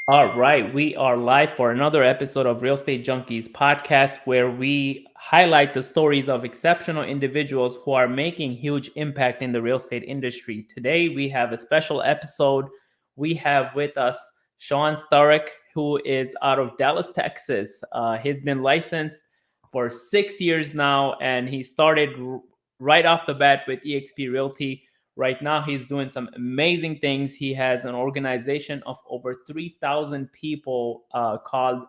All right, we are live for another episode of Real Estate Junkies Podcast, where we highlight the stories of exceptional individuals who are making huge impact in the real estate industry. Today, we have a special episode. We have with us Sean Sturrock, who is out of Dallas, Texas. He's been licensed for 6 years now, and he started right off the bat with EXP Realty. Right now, he's doing some amazing things. He has an organization of over 3,000 people called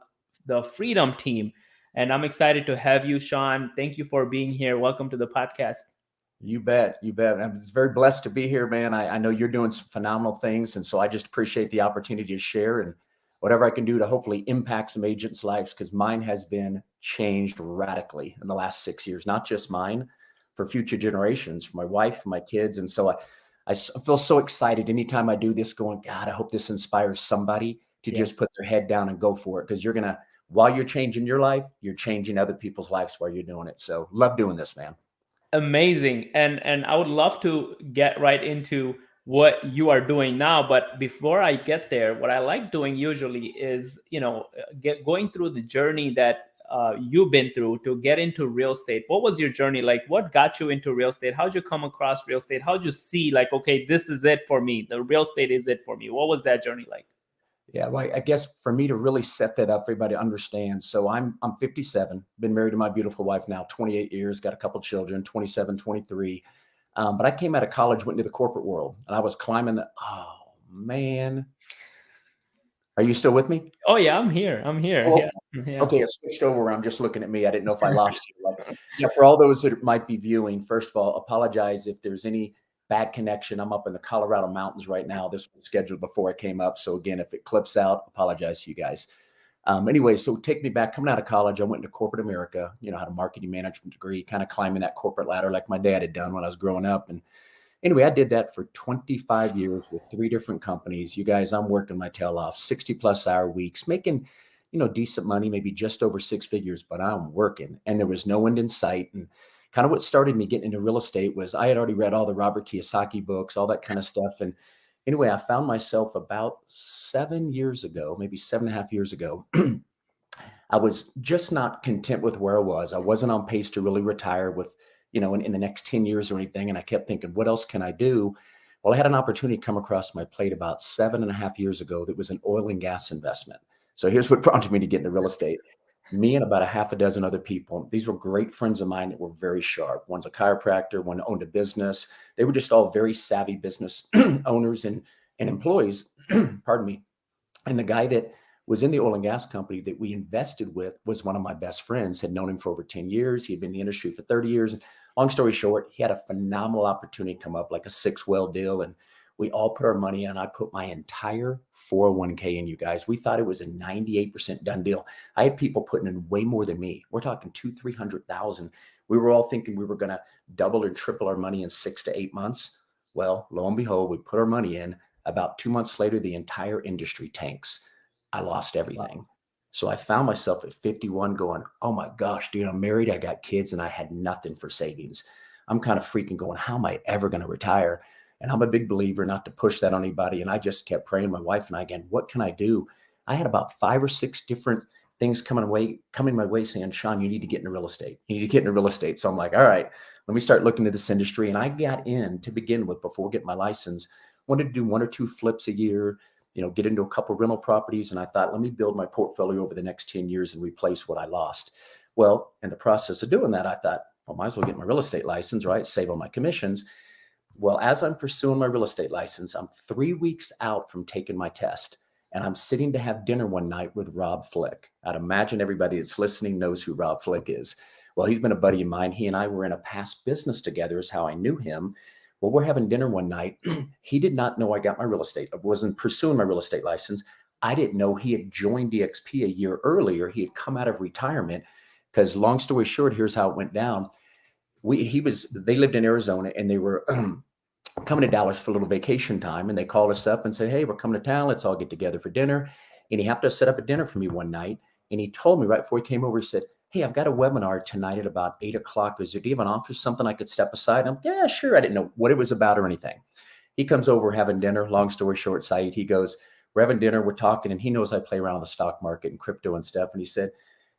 the Freedom Team. And I'm excited to have you, Sean. Thank you for being here. Welcome to the podcast. You bet. You bet. I'm very blessed to be here, man. I know you're doing some phenomenal things. And so I just appreciate the opportunity to share and whatever I can do to hopefully impact some agents' lives, because mine has been changed radically in the last 6 years, not just mine, for future generations, for my wife, for my kids. And so I feel so excited anytime I do this, going, God, I hope this inspires somebody to Yes. just put their head down and go for it. Because while you're changing your life, you're changing other people's lives while you're doing it. So love doing this, man. Amazing. And I would love to get right into what you are doing now, but before I get there, what I like doing usually is, going through the journey that you've been through to get into real estate. What was your journey like? What got you into real estate? How'd you come across real estate? How'd you see, like, okay, this is it for me, the real estate is it for me? What was that journey like? Yeah, well, I guess for me to really set that up, for everybody to understand. So I'm 57, been married to my beautiful wife now 28 years, got a couple children, 27, 23. But I came out of college, went into the corporate world, and I was climbing oh man. Are you still with me? Oh yeah, I'm here. Oh, Yeah. Yeah. okay, it switched over. I'm just looking at me. I didn't know if I lost you. Yeah, for all those that might be viewing, first of all, apologize if there's any bad connection. I'm up in the Colorado mountains right now. This was scheduled before I came up. So again, if it clips out, apologize to you guys. Anyway, so take me back. Coming out of college, I went into corporate America, had a marketing management degree, kind of climbing that corporate ladder like my dad had done when I was growing up. And anyway, I did that for 25 years with 3 different companies. You guys, I'm working my tail off, 60+ hour weeks, making, decent money, maybe just over 6 figures, but I'm working and there was no end in sight. And kind of what started me getting into real estate was I had already read all the Robert Kiyosaki books, all that kind of stuff. And anyway, I found myself about 7 years ago, maybe 7.5 years ago. I was just not content with where I was. I wasn't on pace to really retire with, in the next 10 years or anything. And I kept thinking, what else can I do? Well, I had an opportunity come across my plate about 7.5 years ago that was an oil and gas investment. So here's what prompted me to get into real estate. Me and about a half a dozen other people. These were great friends of mine that were very sharp. One's a chiropractor, one owned a business. They were just all very savvy business owners and employees. Pardon me. And the guy that was in the oil and gas company that we invested with was one of my best friends, had known him for over 10 years. He had been in the industry for 30 years. And long story short, he had a phenomenal opportunity come up, like a 6-well deal. And we all put our money in, and I put my entire 401k in, you guys. We thought it was a 98% done deal. I had people putting in way more than me. We're talking 200,000-300,000. We were all thinking we were going to double and triple our money in 6 to 8 months. Well, lo and behold, we put our money in. About 2 months later, the entire industry tanks. I lost everything. Wow. So I found myself at 51 going, oh my gosh, dude, I'm married, I got kids, and I had nothing for savings. I'm kind of freaking going, how am I ever going to retire? And I'm a big believer not to push that on anybody. And I just kept praying, my wife and I, again, what can I do? I had about 5 or 6 different things coming my way saying, Sean, you need to get into real estate. You need to get into real estate. So I'm like, all right, let me start looking at this industry. And I got in to begin with, before getting my license, wanted to do 1 or 2 flips a year, get into a couple of rental properties. And I thought, let me build my portfolio over the next 10 years and replace what I lost. Well, in the process of doing that, I thought, well, might as well get my real estate license, right? Save on my commissions. Well, as I'm pursuing my real estate license, I'm 3 weeks out from taking my test, and I'm sitting to have dinner one night with Rob Flick. I'd imagine everybody that's listening knows who Rob Flick is. Well, he's been a buddy of mine. He and I were in a past business together, is how I knew him. Well, we're having dinner one night. He did not know I got my real estate. I wasn't pursuing my real estate license. I didn't know he had joined DXP a year earlier. He had come out of retirement, because long story short, here's how it went down. They lived in Arizona, and they were coming to Dallas for a little vacation time. And they called us up and said, hey, we're coming to town. Let's all get together for dinner. And he happened to set up a dinner for me one night. And he told me right before he came over, he said, hey, I've got a webinar tonight at about 8:00. Do you have an office, something I could step aside? I'm, yeah, sure. I didn't know what it was about or anything. He comes over having dinner. Long story short, Saeed, he goes, we're having dinner, we're talking, and he knows I play around on the stock market and crypto and stuff. And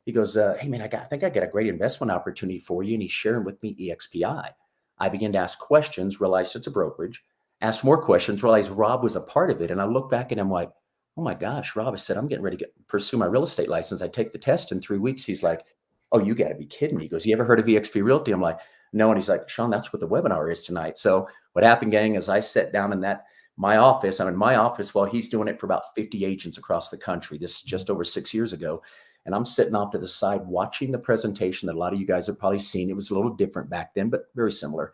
he goes, hey man, I think I got a great investment opportunity for you. And he's sharing with me EXPI. I began to ask questions, realized it's a brokerage, asked more questions, realized Rob was a part of it. And I look back and I'm like, oh my gosh, Rob, I said, I'm getting ready to pursue my real estate license. I take the test in 3 weeks. He's like, oh, you got to be kidding me. He goes, you ever heard of EXP Realty? I'm like, no. And he's like, Sean, that's what the webinar is tonight. So what happened, gang, is I sat down in my office. I'm in my office while he's doing it for about 50 agents across the country. This is just over 6 years ago. And I'm sitting off to the side watching the presentation that a lot of you guys have probably seen. It was a little different back then, but very similar.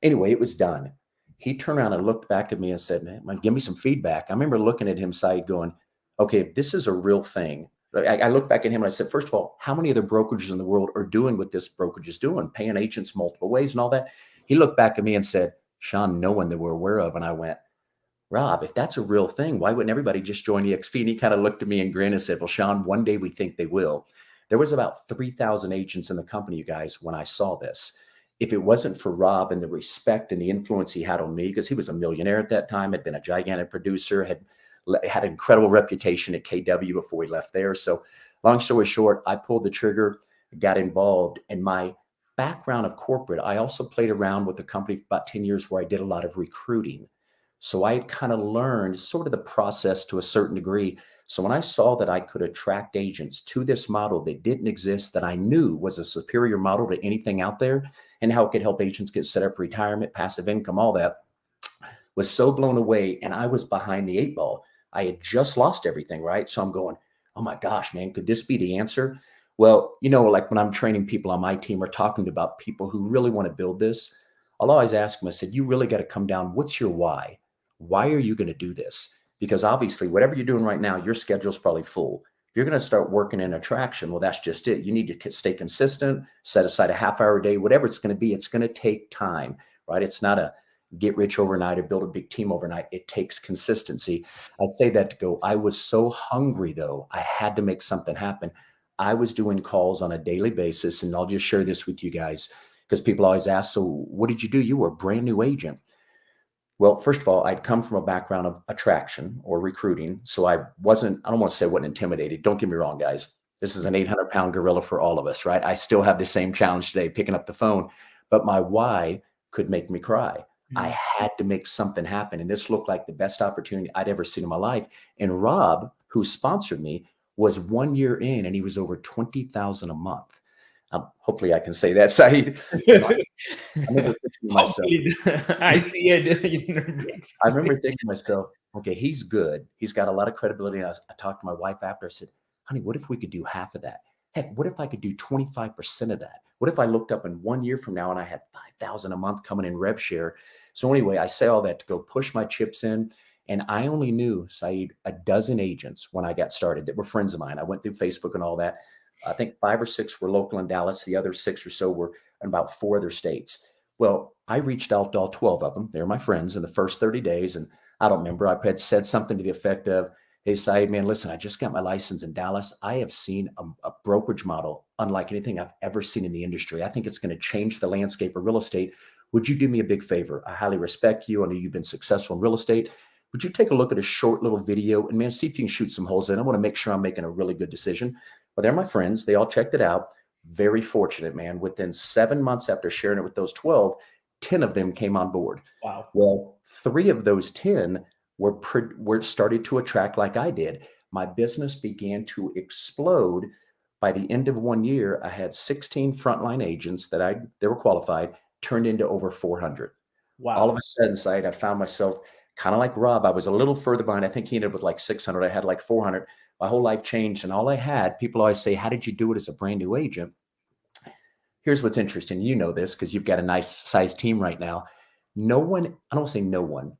Anyway, it was done. He turned around and looked back at me and said, man, give me some feedback. I remember looking at him, Saeed, going, okay, if this is a real thing. I looked back at him and I said, first of all, how many other brokerages in the world are doing what this brokerage is doing, paying agents multiple ways and all that? He looked back at me and said, Sean, no one that we're aware of. And I went, Rob, if that's a real thing, why wouldn't everybody just join EXP? And he kind of looked at me and grinned and said, well, Sean, one day we think they will. There was about 3,000 agents in the company, you guys, when I saw this. If it wasn't for Rob and the respect and the influence he had on me, because he was a millionaire at that time, had been a gigantic producer, had an incredible reputation at KW before he left there. So long story short, I pulled the trigger, got involved. And my background of corporate, I also played around with the company for about 10 years where I did a lot of recruiting. So I kind of learned sort of the process to a certain degree. So when I saw that I could attract agents to this model that didn't exist, that I knew was a superior model to anything out there, and how it could help agents get set up for retirement, passive income, all that, was so blown away. And I was behind the 8 ball. I had just lost everything, right? So I'm going, oh my gosh, man, could this be the answer? Well, like when I'm training people on my team or talking about people who really want to build this, I'll always ask them, I said, you really got to come down. What's your why? Why are you going to do this? Because obviously, whatever you're doing right now, your schedule's probably full. If you're going to start working in attraction, well, that's just it. You need to stay consistent, set aside a half-hour a day, whatever it's going to be. It's going to take time, right? It's not a get rich overnight or build a big team overnight. It takes consistency. I'd say that to go, I was so hungry though. I had to make something happen. I was doing calls on a daily basis, and I'll just share this with you guys because people always ask, so what did you do? You were a brand new agent. Well, first of all, I'd come from a background of attraction or recruiting. So I don't want to say I wasn't intimidated. Don't get me wrong, guys. This is an 800-pound gorilla for all of us, right? I still have the same challenge today, picking up the phone, but my why could make me cry. I had to make something happen. And this looked like the best opportunity I'd ever seen in my life. And Rob, who sponsored me, was 1 year in and he was over $20,000 a month. Hopefully I can say that, Saeed. I see it. I remember thinking to myself, okay, he's good. He's got a lot of credibility. I talked to my wife after. I said, honey, what if we could do half of that? Heck, what if I could do 25% of that? What if I looked up in 1 year from now and I had $5,000 a month coming in rev share? So anyway, I say all that to go push my chips in. And I only knew, Saeed, a dozen agents when I got started that were friends of mine. I went through Facebook and all that. I think 5 or 6 were local in Dallas. The other 6 or so were in about 4 other states. Well, I reached out to all 12 of them. They're my friends in the first 30 days. And I don't remember, I had said something to the effect of, hey, Saeed, man, listen, I just got my license in Dallas. I have seen a brokerage model unlike anything I've ever seen in the industry. I think it's going to change the landscape of real estate. Would you do me a big favor? I highly respect you. I know you've been successful in real estate. Would you take a look at a short little video and, man, see if you can shoot some holes in? I want to make sure I'm making a really good decision. Well, they're my friends. They all checked it out. Very fortunate, man. Within 7 months after sharing it with those 12, 10 of them came on board. Wow. Well, 3 of those 10 were started to attract like I did. My business began to explode. By the end of 1 year, I had 16 frontline agents they were qualified, turned into over 400. Wow. All of a sudden, Saeed, I found myself kind of like Rob. I was a little further behind. I think he ended up with like 600. I had like 400. My whole life changed. And all I had, people always say, how did you do it as a brand new agent? Here's what's interesting. You know this because you've got a nice sized team right now. No one, I don't say no one,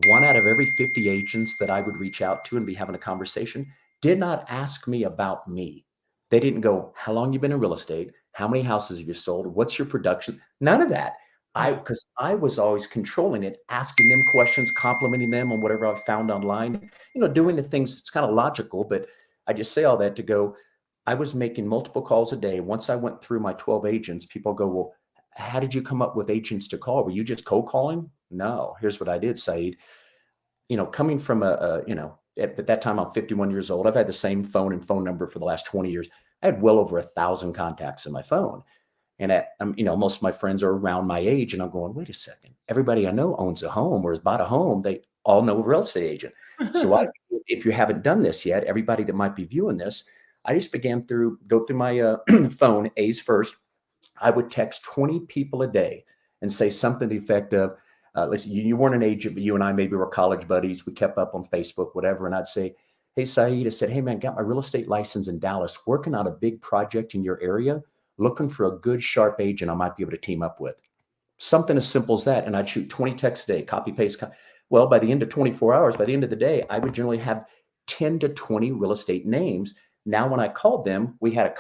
1 out of every 50 agents that I would reach out to and be having a conversation did not ask me about me. They didn't go, how long you been in real estate? How many houses have you sold? What's your production? None of that. Because I was always controlling it, asking them questions, complimenting them on whatever I found online, doing the things that's kind of logical. But I just say all that to go, I was making multiple calls a day. Once I went through my 12 agents, people go, well, how did you come up with agents to call? Were you just cold calling? No, here's what I did, Saeed. Coming from a At that time, I'm 51 years old. I've had the same phone and phone number for the last 20 years. I had well over 1,000 contacts in my phone. And most of my friends are around my age. And I'm going, wait a second. Everybody I know owns a home or has bought a home. They all know a real estate agent. So if you haven't done this yet, everybody that might be viewing this, I just began go through my phone, A's first. I would text 20 people a day and say something to the effect of, listen, you weren't an agent, but you and I maybe were college buddies. We kept up on Facebook, whatever. And I'd say, hey, Saeed, I said, hey, man, got my real estate license in Dallas, working on a big project in your area, looking for a good, sharp agent I might be able to team up with. Something as simple as that. And I'd shoot 20 texts a day, copy, paste. Well, by the end of 24 hours, by the end of the day, I would generally have 10 to 20 real estate names. Now, when I called them, we had a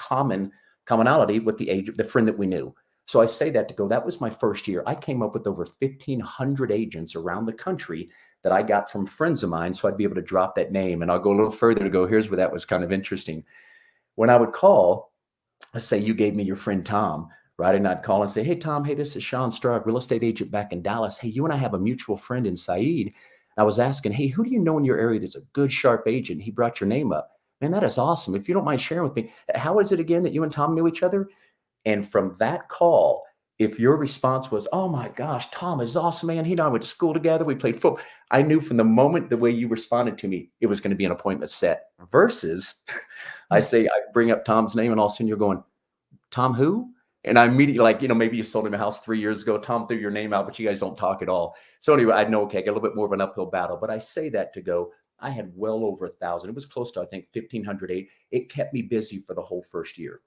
commonality with the agent, the friend that we knew. So I say that to go, that was my first year. I came up with over 1,500 agents around the country that I got from friends of mine. So I'd be able to drop that name. And I'll go a little further to go, here's where that was kind of interesting. When I would call, let's say you gave me your friend Tom, right? And I'd call and say, hey, Tom, hey, this is Sean Sturrock, real estate agent back in Dallas. Hey, you and I have a mutual friend in Saeed. I was asking, hey, who do you know in your area that's a good, sharp agent? He brought your name up. Man, that is awesome. If you don't mind sharing with me, how is it again that you and Tom knew each other? And from that call, if your response was, oh my gosh, Tom is awesome, man. He and I went to school together. We played football. I knew from the moment the way you responded to me, it was going to be an appointment set versus I bring up Tom's name and all of a sudden you're going, Tom who? And I immediately maybe you sold him a house 3 years ago. Tom threw your name out, but you guys don't talk at all. So anyway, I know, okay, I got a little bit more of an uphill battle, but I say that to go, I had well over 1,000. It was close to, I think, 1,508. It kept me busy for the whole first year.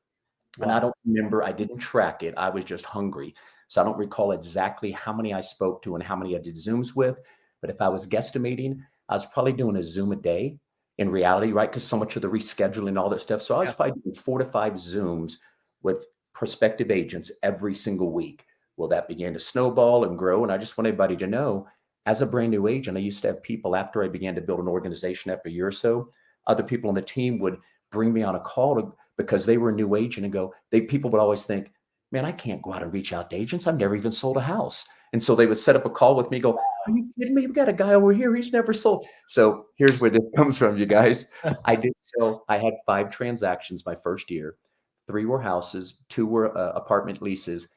Wow. And I don't remember, I didn't track it. I was just hungry. So I don't recall exactly how many I spoke to and how many I did Zooms with. But if I was guesstimating, I was probably doing a Zoom a day in reality, right? Because so much of the rescheduling and all that stuff. So I was probably doing 4 to 5 Zooms with prospective agents every single week. Well, that began to snowball and grow. And I just want everybody to know, as a brand new agent, I used to have people after I began to build an organization after a year or so, other people on the team would bring me on a call because they were a new agent and go, people would always think, man, I can't go out and reach out to agents. I've never even sold a house. And so they would set up a call with me, go, are you kidding me? We've got a guy over here. He's never sold. So here's where this comes from, you guys. I had 5 transactions my first year. 3 were houses, 2 were apartment leases.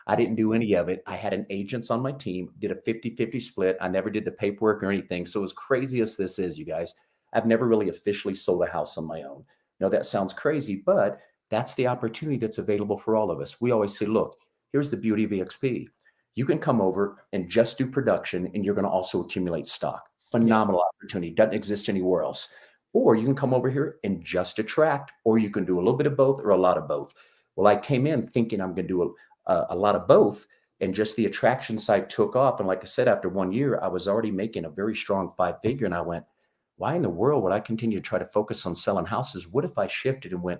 I didn't do any of it. I had an agents on my team, did a 50-50 split. I never did the paperwork or anything. So as crazy as this is, you guys, I've never really officially sold a house on my own. Now that sounds crazy, but that's the opportunity that's available for all of us. We always say, look, here's the beauty of EXP. You can come over and just do production and you're going to also accumulate stock. Phenomenal opportunity. Doesn't exist anywhere else. Or you can come over here and just attract, or you can do a little bit of both or a lot of both. Well, I came in thinking I'm going to do a lot of both, and just the attraction side took off. And like I said, after 1 year, I was already making a very strong 5-figure. And I went, why in the world would I continue to try to focus on selling houses? What if I shifted and went,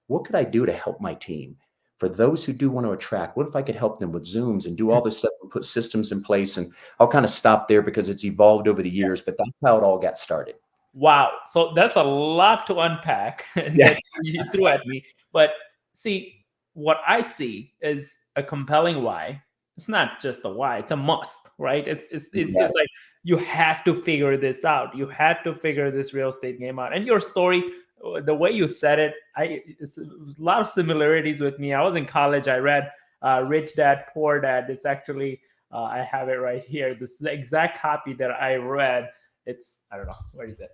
what could I do to help my team? For those who do want to attract, what if I could help them with Zooms and do all this stuff and put systems in place? And I'll kind of stop there because it's evolved over the years, but that's how it all got started. Wow. So that's a lot to unpack that you threw at me. But see, what I see is a compelling why. It's not just a why, it's a must, right? It's like you had to figure this out. You had to figure this real estate game out. And your story, the way you said it, it's a lot of similarities with me. I was in college. I read Rich Dad, Poor Dad. It's actually, I have it right here. This is the exact copy that I read. It's, I don't know, where is it?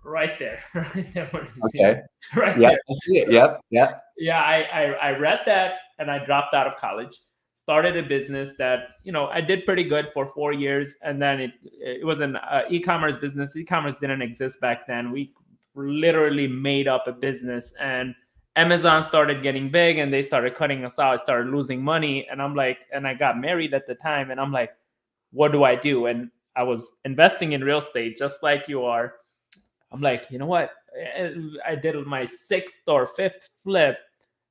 Right there. Right there. Okay. Right there. I see it. Yep. Yeah. Yeah. I read that and I dropped out of college, started a business that, I did pretty good for 4 years. And then it was an e-commerce business. E-commerce didn't exist back then. We literally made up a business, and Amazon started getting big and they started cutting us out. I started losing money. And I'm like, and I got married at the time, and I'm like, what do I do? And I was investing in real estate just like you are. I'm like, you know what? I did my 6th or 5th flip,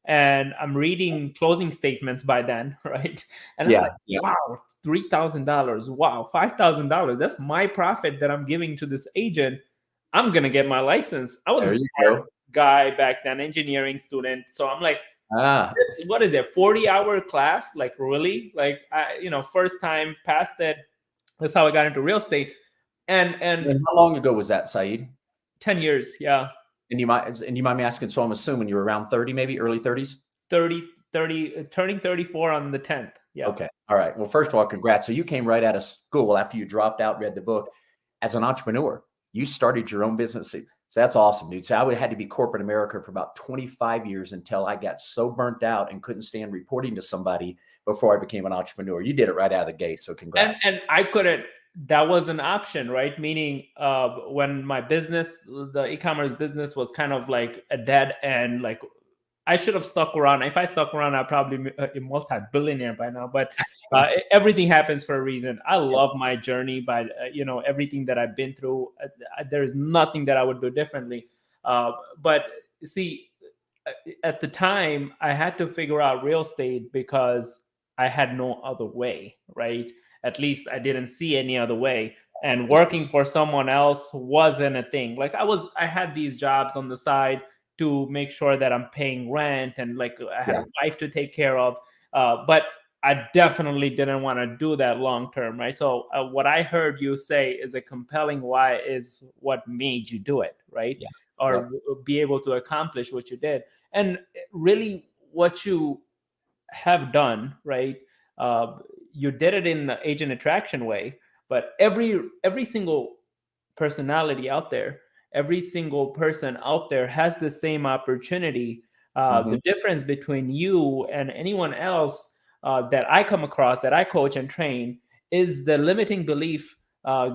and I'm reading closing statements by then, right? And I'm like, wow, $3,000. Wow, $5,000. That's my profit that I'm giving to this agent. I'm going to get my license. I was a smart guy back then, engineering student. So I'm like, what is it? 40-hour class? Like, really? Like, first time passed it. That's how I got into real estate. And how long ago was that, Saeed? 10 years. Yeah. And you mind me asking, so I'm assuming you were around 30, maybe early 30s? 30, turning 34 on the 10th. Yeah. Okay. All right. Well, first of all, congrats. So you came right out of school after you dropped out, read the book as an entrepreneur. You started your own business. So that's awesome, dude. So I had to be corporate America for about 25 years until I got so burnt out and couldn't stand reporting to somebody before I became an entrepreneur. You did it right out of the gate. So congrats. And I couldn't, that was an option, right? Meaning when my business, the e-commerce business was kind of like a dead end, like I should have stuck around. If I stuck around, I'd probably be a multi-billionaire by now. But everything happens for a reason. I love my journey, but everything that I've been through, there's nothing that I would do differently. But see, at the time, I had to figure out real estate because I had no other way, right? At least I didn't see any other way. And working for someone else wasn't a thing. Like I had these jobs on the side to make sure that I'm paying rent, and like I had a wife to take care of. But I definitely didn't want to do that long term, right? So what I heard you say is a compelling why is what made you do it, right? Yeah. Or be able to accomplish what you did. And really what you have done, right? You did it in the agent attraction way, but every single personality out there, every single person out there has the same opportunity. The difference between you and anyone else that I come across, that I coach and train, is the limiting belief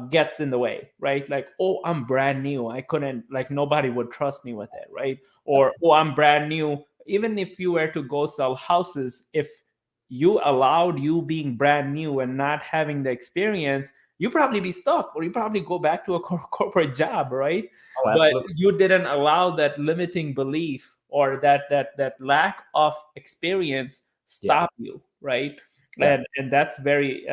gets in the way, right? Like, oh, I'm brand new. I couldn't, like, nobody would trust me with it, right? Or, oh, I'm brand new. Even if you were to go sell houses, if you allowed you being brand new and not having the experience, you probably be stuck, or you probably go back to a corporate job, right? Oh, But absolutely. you didn't allow that limiting belief or that lack of experience stop you, right? Yeah. And that's very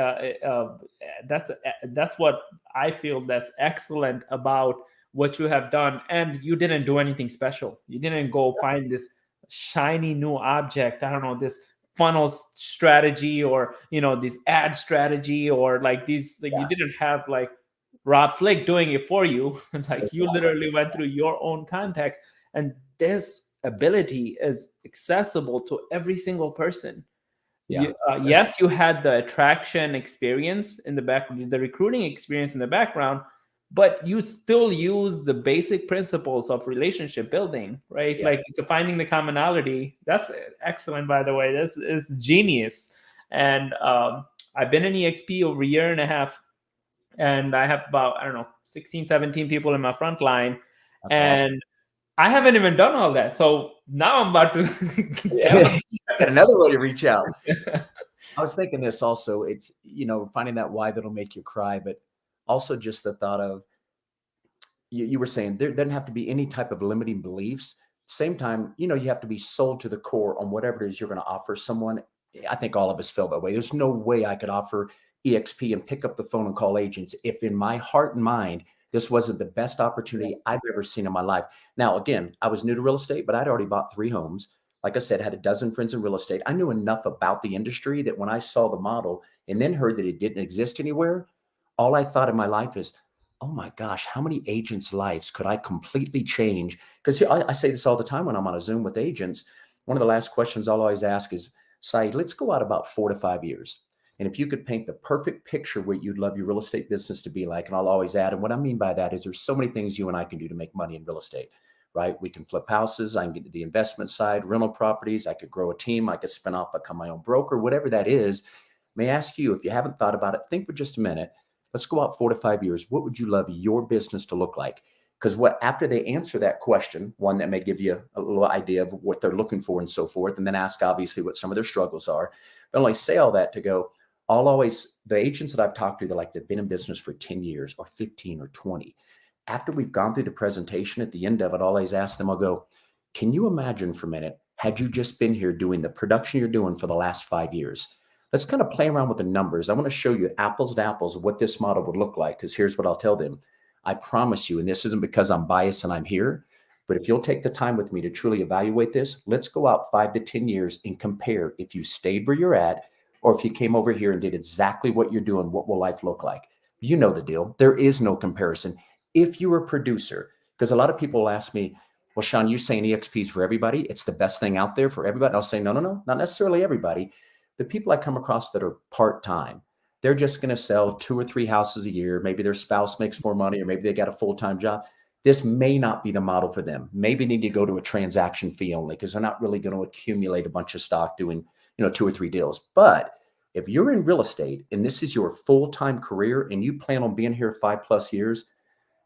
that's what I feel that's excellent about what you have done. And you didn't do anything special. You didn't go find this shiny new object. I don't know, this funnel strategy, or this ad strategy, or like these, like you didn't have like Rob Flick doing it for you. Like you literally went through your own context, and this ability is accessible to every single person. Yes, you had the attraction experience in the back, the recruiting experience in the background, but you still use the basic principles of relationship building, right? Like finding the commonality. That's excellent, by the way. This is genius. And I've been in EXP over a year and a half, and I have about, I don't know, 16, 17 people in my front line. That's and awesome. I haven't even done all that. So now I'm about to got another way to reach out. I was thinking this also. It's, finding that why that'll make you cry, but also just the thought of, you were saying there doesn't have to be any type of limiting beliefs. Same time, you have to be sold to the core on whatever it is you're going to offer someone. I think all of us feel that way. There's no way I could offer EXP and pick up the phone and call agents if in my heart and mind, this wasn't the best opportunity I've ever seen in my life. Now, again, I was new to real estate, but I'd already bought 3 homes. Like I said, had a dozen friends in real estate. I knew enough about the industry that when I saw the model and then heard that it didn't exist anywhere, all I thought in my life is, oh my gosh, how many agents' lives could I completely change? Because I say this all the time when I'm on a Zoom with agents. One of the last questions I'll always ask is, Saeed, let's go out about 4 to 5 years. And if you could paint the perfect picture what you'd love your real estate business to be like, and I'll always add, and what I mean by that is there's so many things you and I can do to make money in real estate, right? We can flip houses. I can get to the investment side, rental properties. I could grow a team. I could spin off, become my own broker, whatever that is. May I ask you, if you haven't thought about it, think for just a minute. Let's go out 4 to 5 years. What would you love your business to look like? Because after they answer that question, one that may give you a little idea of what they're looking for and so forth, and then ask obviously what some of their struggles are. But only say all that to go, the agents that I've talked to, they've been in business for 10 years or 15 or 20. After we've gone through the presentation, at the end of it, I'll always ask them, I'll go, can you imagine for a minute, had you just been here doing the production you're doing for the last 5 years? Let's kind of play around with the numbers. I want to show you apples to apples of what this model would look like, because here's what I'll tell them. I promise you, and this isn't because I'm biased and I'm here, but if you'll take the time with me to truly evaluate this, let's go out 5 to 10 years and compare if you stayed where you're at, or if you came over here and did exactly what you're doing, what will life look like? You know the deal. There is no comparison. If you're a producer, because a lot of people ask me, well, Sean, you're saying EXPs for everybody. It's the best thing out there for everybody. I'll say, no, not necessarily everybody. The people I come across that are part-time, they're just going to sell 2 or 3 houses a year. Maybe their spouse makes more money, or maybe they got a full-time job. This may not be the model for them. Maybe they need to go to a transaction fee only, because they're not really going to accumulate a bunch of stock doing, 2 or 3 deals. But if you're in real estate and this is your full-time career and you plan on being here 5+ years,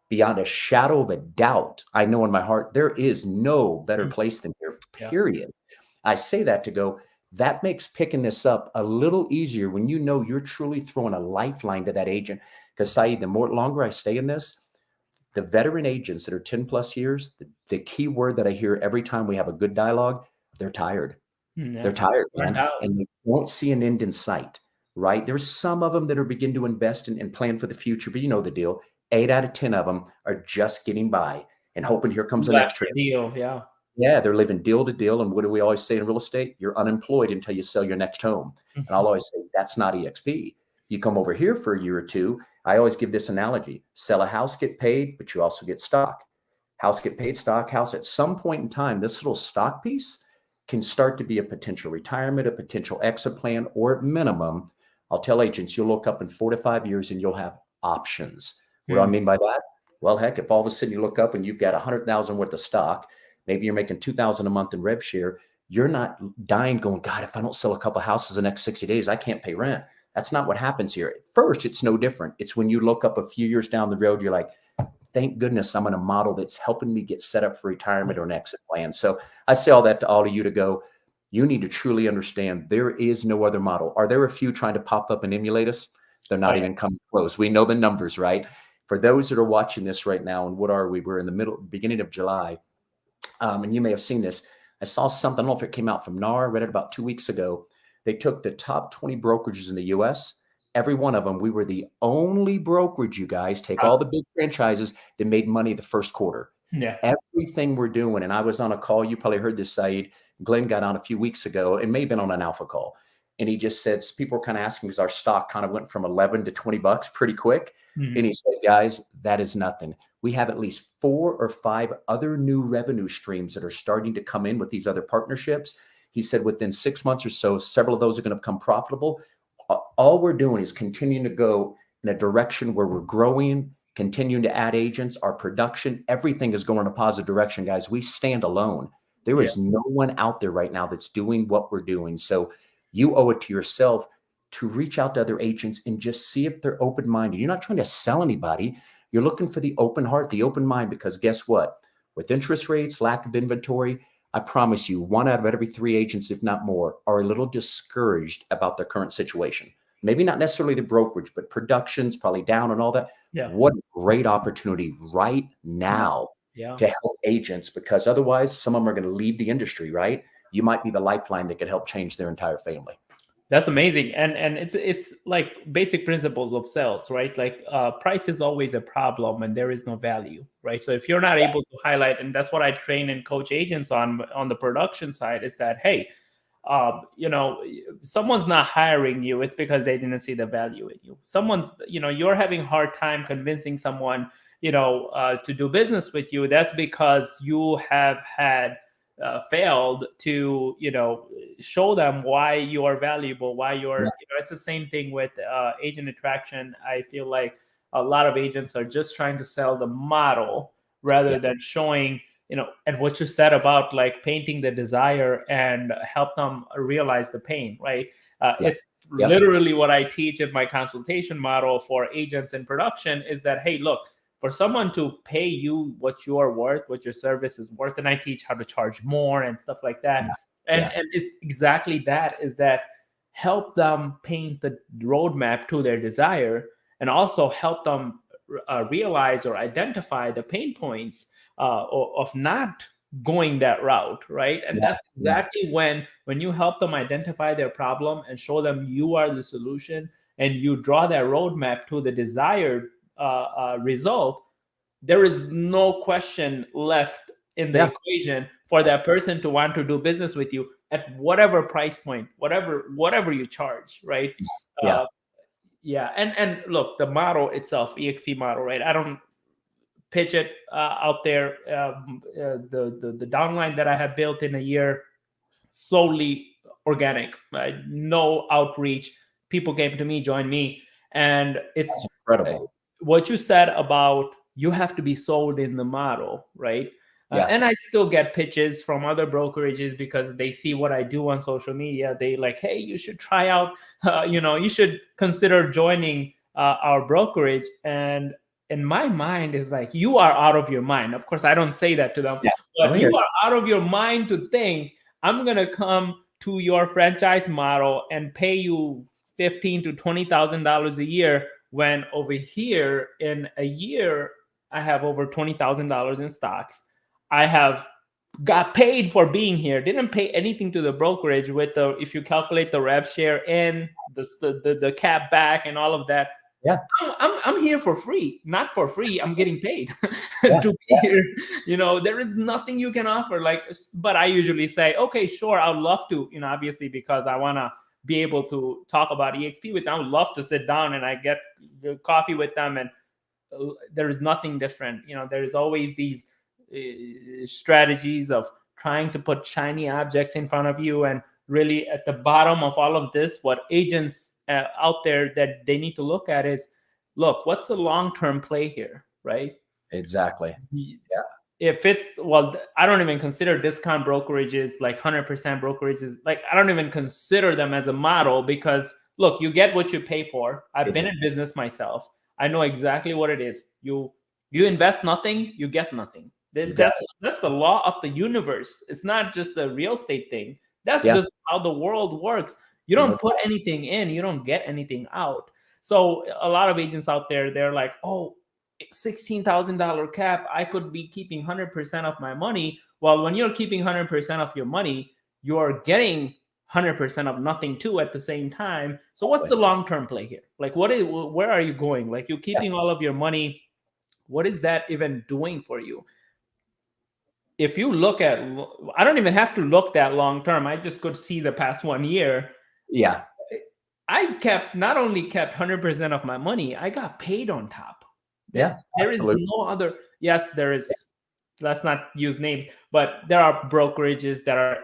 beyond a shadow of a doubt, I know in my heart, there is no better place than here, period. I say that to go, that makes picking this up a little easier when you know you're truly throwing a lifeline to that agent. Because Saeed, the longer I stay in this, the veteran agents that are 10+ years, the key word that I hear every time we have a good dialogue, they're tired. They're tired, man. And they won't see an end in sight, right? There's some of them that are beginning to invest and plan for the future, but you know the deal. 8 out of 10 of them are just getting by and hoping here comes the next trade. Deal, yeah, they're living deal to deal. And what do we always say in real estate? You're unemployed until you sell your next home. And I'll always say, that's not EXP. You come over here for a year or two. I always give this analogy. Sell a house, get paid, but you also get stock. House, get paid, stock, house. At some point in time, this little stock piece can start to be a potential retirement, a potential exit plan, or at minimum, I'll tell agents, you'll look up in 4 to 5 years and you'll have options. What do I mean by that? Well, heck, if all of a sudden you look up and you've got 100,000 worth of stock, maybe you're making 2,000 a month in rev share, you're not dying going, God, if I don't sell a couple houses the next 60 days, I can't pay rent. That's not what happens here. At first, it's no different. It's when you look up a few years down the road, you're like, thank goodness I'm in a model that's helping me get set up for retirement or an exit plan. So I say all that to all of you to go, you need to truly understand there is no other model. Are there a few trying to pop up and emulate us? They're not even coming close. We know the numbers, right? For those that are watching this right now, and what are we? We're in the beginning of July. And you may have seen this. I saw something, I don't know if it came out from NAR, I read it about 2 weeks ago. They took the top 20 brokerages in the US. Every one of them, we were the only brokerage, you guys, take all the big franchises that made money the first quarter. Yeah. Everything we're doing. And I was on a call, you probably heard this, Saeed. Glenn got on a few weeks ago and may have been on an alpha call. And he just said, people were kind of asking, because our stock kind of went from 11 to 20 bucks pretty quick. And he said, guys, that is nothing. We have at least 4 or 5 other new revenue streams that are starting to come in with these other partnerships. He said within 6 months or so, several of those are going to become profitable. All we're doing is continuing to go in a direction where we're growing, continuing to add agents, our production, everything is going in a positive direction, guys. We stand alone. There is no one out there right now that's doing what we're doing. So you owe it to yourself to reach out to other agents and just see if they're open-minded. You're not trying to sell anybody. You're looking for the open heart, the open mind, because guess what? With interest rates, lack of inventory, I promise you 1 out of every 3 agents, if not more, are a little discouraged about their current situation. Maybe not necessarily the brokerage, but production's probably down and all that. Yeah. What a great opportunity right now to help agents, because otherwise some of them are going to leave the industry, right? You might be the lifeline that could help change their entire family. That's amazing. And it's like basic principles of sales, right? Like price is always a problem and there is no value, right? So if you're not able to highlight, and that's what I train and coach agents on the production side, is that, hey, someone's not hiring you, it's because they didn't see the value in you. Someone's, you're having a hard time convincing someone, to do business with you. That's because you have had failed to, show them why you are valuable, why you're, it's the same thing with agent attraction. I feel like a lot of agents are just trying to sell the model rather than showing, and what you said about like painting the desire and help them realize the pain, right? It's literally what I teach in my consultation model for agents in production is that, hey, look, for someone to pay you what you are worth, what your service is worth, and I teach how to charge more and stuff like that. And it's exactly that, is that help them paint the roadmap to their desire and also help them realize or identify the pain points of not going that route, right? And that's exactly when you help them identify their problem and show them you are the solution and you draw that roadmap to the desired result, there is no question left in the equation for that person to want to do business with you at whatever price point, whatever you charge, right? Yeah. And look, the model itself, EXP model, right? I don't pitch it out there. The downline that I have built in a year, solely organic, right? No outreach. People came to me, joined me, and it's That's incredible. what you said about you have to be sold in the model, right? Yeah. And I still get pitches from other brokerages because they see what I do on social media. They like, hey, you should try out, you should consider joining our brokerage. And in my mind is like, you are out of your mind. Of course, I don't say that to them, Yeah. but I'm you here. are out of your mind to think I'm gonna come to your franchise model and pay you $15,000 to $20,000 a year, when over here in a year I have over $20,000 in stocks. I have got paid for being here. Didn't pay anything to the brokerage with the, if you calculate the rev share in the cap back and all of that. Yeah. I'm here for free, not for free. I'm getting paid Yeah. to be here. There is nothing you can offer. But I usually say, okay, sure, I'd love to. Obviously because I want to be able to talk about EXP with them. I would love to sit down and I get coffee with them, and there is nothing different. There is always these strategies of trying to put shiny objects in front of you, and really at the bottom of all of this, what agents out there that they need to look at is, look, what's the long-term play here, right? Exactly. Yeah. If I don't even consider discount brokerages, like 100% brokerages. Like, I don't even consider them as a model, because look, you get what you pay for. I've been in business myself. I know exactly what it is. You invest nothing, you get nothing. That's the law of the universe. It's not just a real estate thing. That's just how the world works. You don't put anything in, you don't get anything out. So a lot of agents out there, they're like, oh, $16,000 cap, I could be keeping 100% of my money. Well, when you're keeping 100% of your money, you're getting 100% of nothing too at the same time. So what's the long-term play here? Like, where are you going? Like, you're keeping all of your money. What is that even doing for you? If you look at, I don't even have to look that long term. I just could see the past 1 year. Yeah. I not only kept 100% of my money, I got paid on top. Yeah. There is no other. Yes, there is. Let's not use names, but there are brokerages that are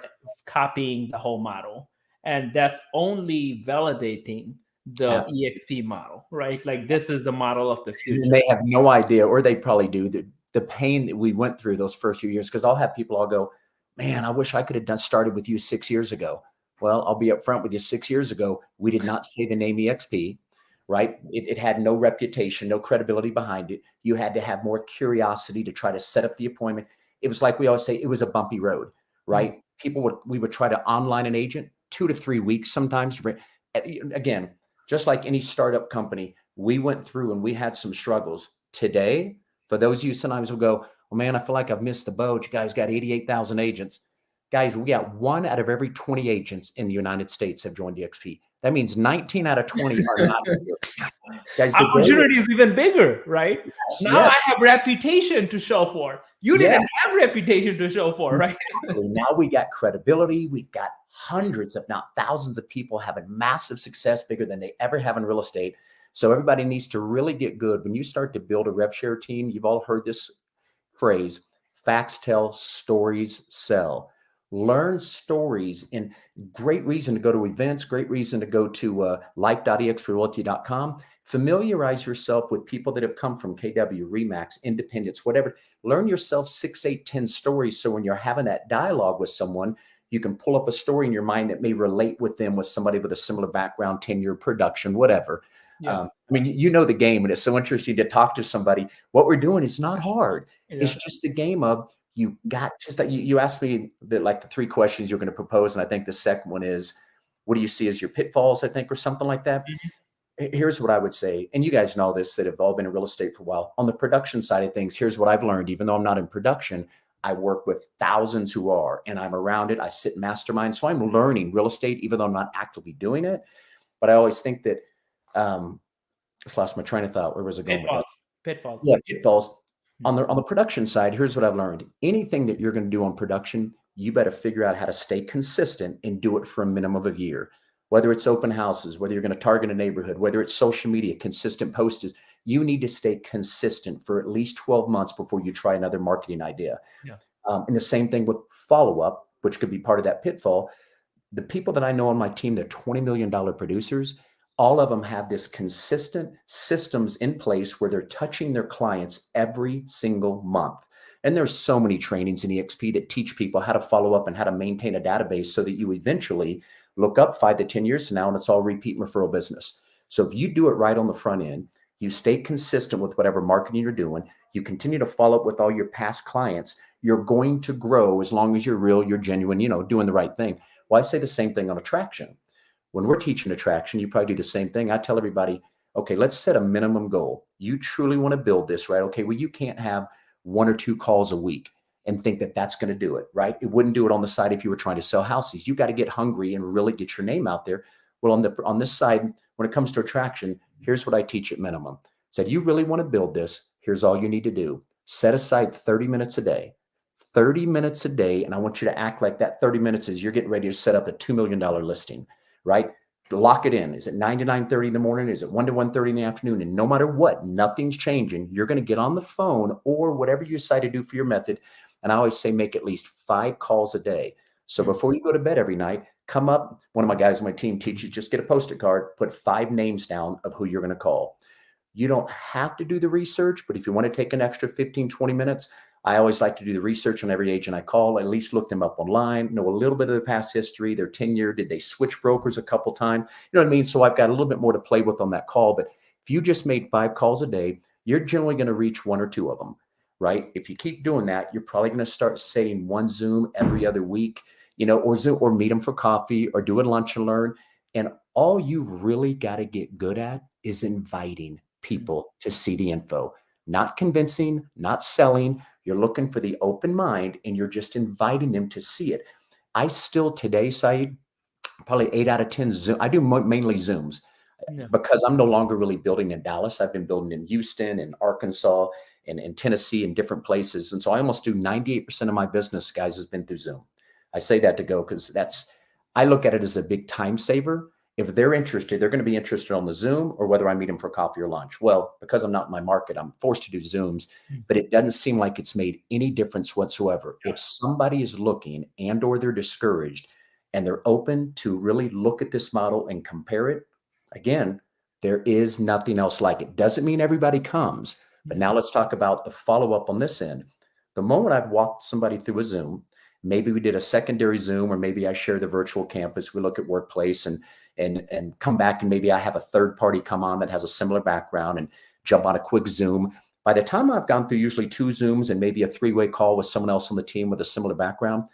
copying the whole model, and that's only validating the EXP model, right? Like, this is the model of the future. And they have no idea, or they probably do, the pain that we went through those first few years. Because I'll have people, I'll go, man, I wish I could have started with you 6 years ago. Well, I'll be upfront with you. 6 years ago, we did not say the name EXP, right? It had no reputation, no credibility behind it. You had to have more curiosity to try to set up the appointment. It was like we always say, it was a bumpy road, right? We would try to online an agent 2 to 3 weeks sometimes. Again, just like any startup company, we went through and we had some struggles. Today, for those of you sometimes will go, well, man, I feel like I've missed the boat. You guys got 88,000 agents. Guys, we got 1 out of every 20 agents in the United States have joined EXP. That means 19 out of 20 are not here. Guys, opportunity is even bigger, right? Yes, now I have reputation to show for. You didn't have reputation to show for, right? Now we got credibility. We've got hundreds, if not thousands of people having massive success, bigger than they ever have in real estate. So everybody needs to really get good. When you start to build a rev share team, you've all heard this phrase, facts tell, stories sell. Learn stories, and great reason to go to events, great reason to go to life.exprealty.com. Familiarize yourself with people that have come from KW, Remax, Independence, whatever. Learn yourself 6, 8, 10 stories. So when you're having that dialogue with someone, you can pull up a story in your mind that may relate with them, with somebody with a similar background, 10-year production, whatever. Yeah. I mean, you know the game, and it's so interesting to talk to somebody. What we're doing is not hard. Yeah. It's just the game of, you got, just like you asked me the 3 questions you're going to propose. And I think the second one is, what do you see as your pitfalls, I think, or something like that. Mm-hmm. Here's what I would say. And you guys know this, that have all been in real estate for a while. On the production side of things, here's what I've learned. Even though I'm not in production, I work with thousands who are, and I'm around it. I sit in masterminds. So I'm learning real estate, even though I'm not actively doing it. But I always think that, I just lost my train of thought. Where was it going? Pitfalls. Yeah, pitfalls. On the production side, here's what I've learned. Anything that you're going to do on production, you better figure out how to stay consistent and do it for a minimum of a year. whether it's open houses, whether you're going to target a neighborhood, whether it's social media, consistent posts, you need to stay consistent for at least 12 months before you try another marketing idea. Yeah. And the same thing with follow-up, which could be part of that pitfall. The people that I know on my team, they're $20 million producers. All of them have this consistent systems in place where they're touching their clients every single month. And there's so many trainings in EXP that teach people how to follow up and how to maintain a database so that you eventually look up 5 to 10 years from now and it's all repeat and referral business. So if you do it right on the front end, you stay consistent with whatever marketing you're doing, you continue to follow up with all your past clients, you're going to grow as long as you're real, you're genuine, doing the right thing. Well, I say the same thing on attraction. When we're teaching attraction, you probably do the same thing. I tell everybody, okay, let's set a minimum goal. You truly want to build this, right? Okay, well, you can't have 1 or 2 calls a week and think that that's going to do it, right? It wouldn't do it on the side if you were trying to sell houses. You got to get hungry and really get your name out there. Well, on this side, when it comes to attraction, here's what I teach at minimum. Said, you really want to build this, here's all you need to do. Set aside 30 minutes a day. 30 minutes a day, and I want you to act like that 30 minutes is you're getting ready to set up a $2 million listing, right? Lock it in. Is it 9 to 9:30 in the morning? Is it 1 to 1:30 in the afternoon? And no matter what, nothing's changing. You're going to get on the phone or whatever you decide to do for your method. And I always say make at least 5 calls a day. So before you go to bed every night, come up. One of my guys on my team teaches, just get a Post-it card, put 5 names down of who you're going to call. You don't have to do the research, but if you want to take an extra 15, 20 minutes, I always like to do the research on every agent I call, at least look them up online, know a little bit of their past history, their tenure. Did they switch brokers a couple times? You know what I mean? So I've got a little bit more to play with on that call. But if you just made 5 calls a day, you're generally going to reach 1 or 2 of them, right? If you keep doing that, you're probably going to start setting 1 Zoom every other week, or Zoom, or meet them for coffee or do a lunch and learn. And all you've really got to get good at is inviting people to see the info, not convincing, not selling. You're looking for the open mind and you're just inviting them to see it. I still today, Saeed, probably 8 out of 10 Zoom. I do mainly Zooms because I'm no longer really building in Dallas. I've been building in Houston and Arkansas and in Tennessee and different places. And so I almost do 98% of my business, guys, has been through Zoom. I say that to go because I look at it as a big time saver. If they're interested, they're going to be interested on the Zoom or whether I meet them for coffee or lunch. Well, because I'm not in my market, I'm forced to do Zooms, but it doesn't seem like it's made any difference whatsoever. If somebody is looking and or they're discouraged and they're open to really look at this model and compare it, again, there is nothing else like it. Doesn't mean everybody comes, but now let's talk about the follow-up on this end. The moment I've walked somebody through a Zoom, maybe we did a secondary Zoom, or maybe I share the virtual campus, we look at workplace and come back, and maybe I have a third party come on that has a similar background and jump on a quick Zoom. By the time I've gone through usually 2 Zooms and maybe a 3-way call with someone else on the team with a similar background,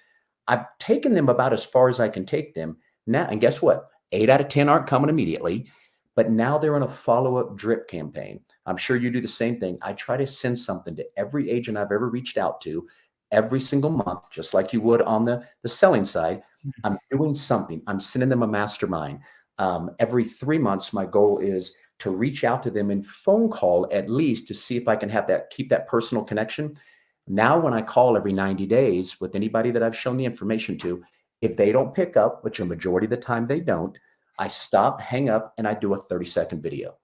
I've taken them about as far as I can take them now. And guess what? 8 out of 10 aren't coming immediately, but now they're in a follow-up drip campaign. I'm sure you do the same thing. I try to send something to every agent I've ever reached out to every single month, just like you would on the selling side. I'm doing something. I'm sending them a mastermind. Every 3 months, my goal is to reach out to them in phone call at least to see if I can keep that personal connection. Now, when I call every 90 days with anybody that I've shown the information to, if they don't pick up, which a majority of the time they don't, I stop, hang up, and I do a 30-second video.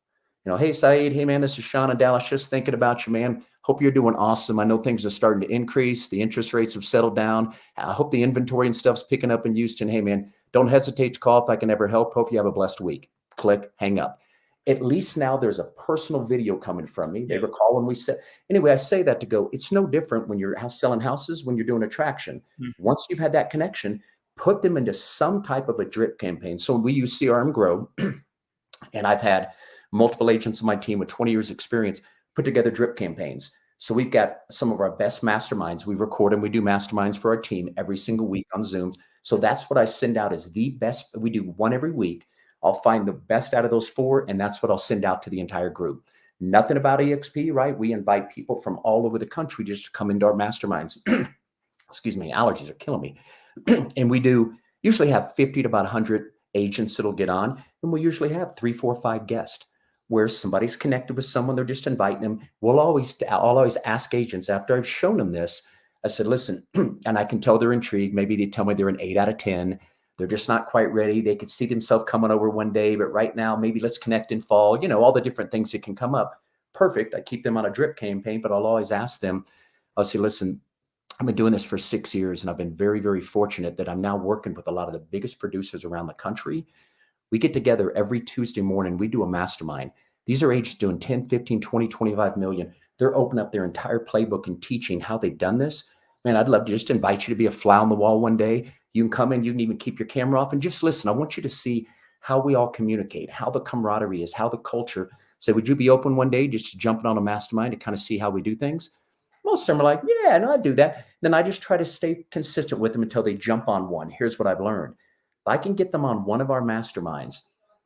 Hey, Saeed, hey, man, this is Sean in Dallas. Just thinking about you, man. Hope you're doing awesome. I know things are starting to increase. The interest rates have settled down. I hope the inventory and stuff's picking up in Houston. Hey, man, don't hesitate to call if I can ever help. Hope you have a blessed week. Click, hang up. At least now there's a personal video coming from me. They recall when we said, anyway, I say that to go, it's no different when you're selling houses, when you're doing attraction. Once you've had that connection, put them into some type of a drip campaign. So we use CRM Grow, and I've had multiple agents on my team with 20 years experience put together drip campaigns. So we've got some of our best masterminds. We record and we do masterminds for our team every single week on Zoom. So that's what I send out as the best. We do 1 every week. I'll find the best out of those 4, and that's what I'll send out to the entire group. Nothing about EXP, right? We invite people from all over the country just to come into our masterminds. Excuse me, allergies are killing me. And we usually have 50 to about 100 agents that'll get on, and we usually have 3, 4, 5 guests where somebody's connected with someone. They're just inviting them. I'll always ask agents after I've shown them this. I said, listen, and I can tell they're intrigued. Maybe they tell me they're an 8 out of 10. They're just not quite ready. They could see themselves coming over one day, but right now, maybe let's connect in fall, all the different things that can come up. Perfect. I keep them on a drip campaign, but I'll always ask them, I'll say, listen, I've been doing this for 6 years, and I've been very, very fortunate that I'm now working with a lot of the biggest producers around the country. We get together every Tuesday morning. We do a mastermind. These are agents doing 10, 15, 20, 25 million. They're opening up their entire playbook and teaching how they've done this. Man, I'd love to just invite you to be a fly on the wall one day. You can come in, you can even keep your camera off and just listen. I want you to see how we all communicate, how the camaraderie is, how the culture. So would you be open one day just jumping on a mastermind to kind of see how we do things? Most of them are like, yeah, no, I do that. Then I just try to stay consistent with them until they jump on one. Here's what I've learned. If I can get them on one of our masterminds,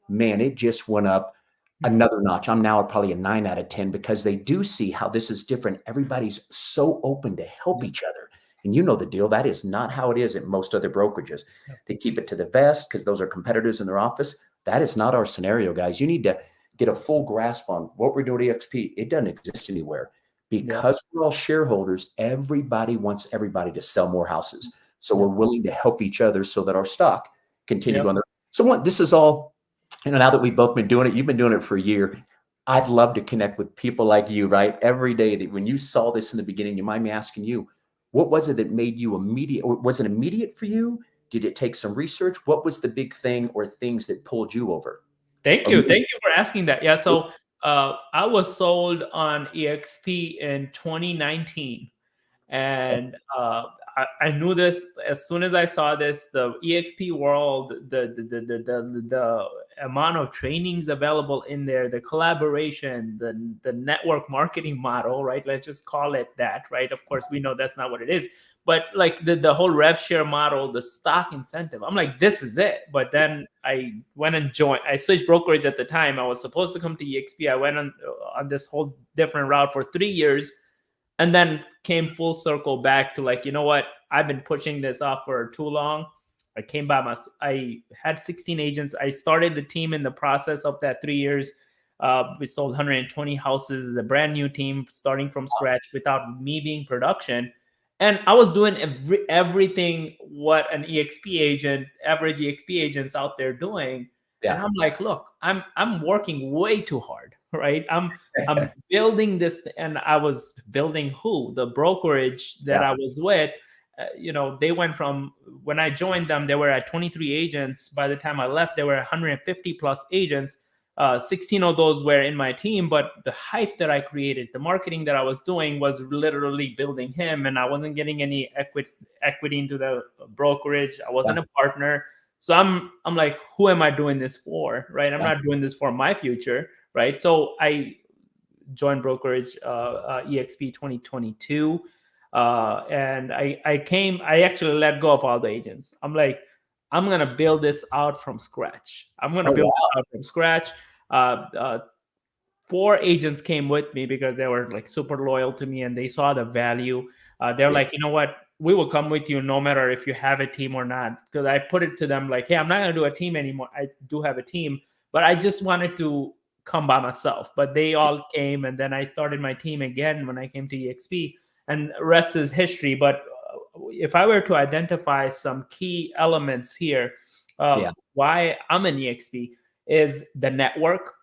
man, it just went up another notch. I'm now at probably a 9 out of 10 because they do see how this is different. Everybody's so open to help each other. And you know the deal. That is not how it is at most other brokerages. They keep it to the vest because those are competitors in their office. That is not our scenario, guys. You need to get a full grasp on what we're doing at EXP. It doesn't exist anywhere. Because we're all shareholders, everybody wants everybody to sell more houses. So we're willing to help each other so that our stock continue going there. So this is all, now that we've both been doing it, you've been doing it for a year. I'd love to connect with people like you, right? Every day that when you saw this in the beginning, you mind me asking you, what was it that made you immediate? Or was it immediate for you? Did it take some research? What was the big thing or things that pulled you over? Thank you. Thank you for asking that. Yeah. So I was sold on EXP in 2019. And I knew this as soon as I saw this, the EXP world, the amount of trainings available in there, the collaboration, the network marketing model, right? Let's just call it that, right? Of course, we know that's not what it is, but like the whole rev share model, the stock incentive, I'm like, this is it. But then I went and joined. I switched brokerage at the time. I was supposed to come to EXP. I went on this whole different route for 3 years. And then came full circle back to like, you know what? I've been pushing this off for too long. I came by I had 16 agents. I started the team in the process of that 3 years. We sold 120 houses as a brand new team, starting from scratch without me being production. And I was doing everything what an EXP agent, average EXP agents out there doing. Yeah. And I'm like, look, I'm working way too hard, right? I'm building this, and I was building the brokerage that I was with. They went from, when I joined them, they were at 23 agents. By the time I left, there were 150 plus agents. 16 of those were in my team, but the hype that I created, the marketing that I was doing was literally building him, and I wasn't getting any equity into the brokerage. I wasn't a partner. So I'm like, who am I doing this for, right? I'm not doing this for my future, right? So I joined brokerage EXP 2022, and I actually let go of all the agents. I'm like, I'm gonna build this out from scratch. I'm gonna build this out from scratch. 4 agents came with me because they were like super loyal to me and they saw the value. They're like, you know what? We will come with you no matter if you have a team or not. Because I put it to them like, hey, I'm not going to do a team anymore. I do have a team, but I just wanted to come by myself. But they all came, and then I started my team again when I came to EXP, and rest is history. But if I were to identify some key elements here, why I'm an EXP is the network.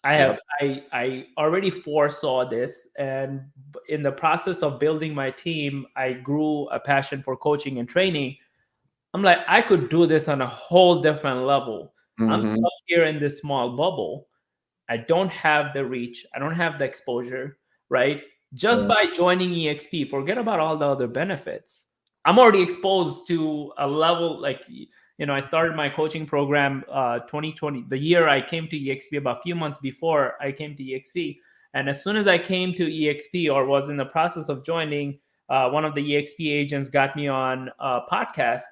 I already foresaw this, and in the process of building my team, I grew a passion for coaching and training. I'm like, I could do this on a whole different level. I'm up here in this small bubble. I don't have the reach. I don't have the exposure, right? Just by joining EXP, forget about all the other benefits. I'm already exposed to a level like, I started my coaching program 2020, the year I came to EXP, about a few months before I came to EXP. And as soon as I came to EXP, or was in the process of joining, one of the EXP agents got me on a podcast,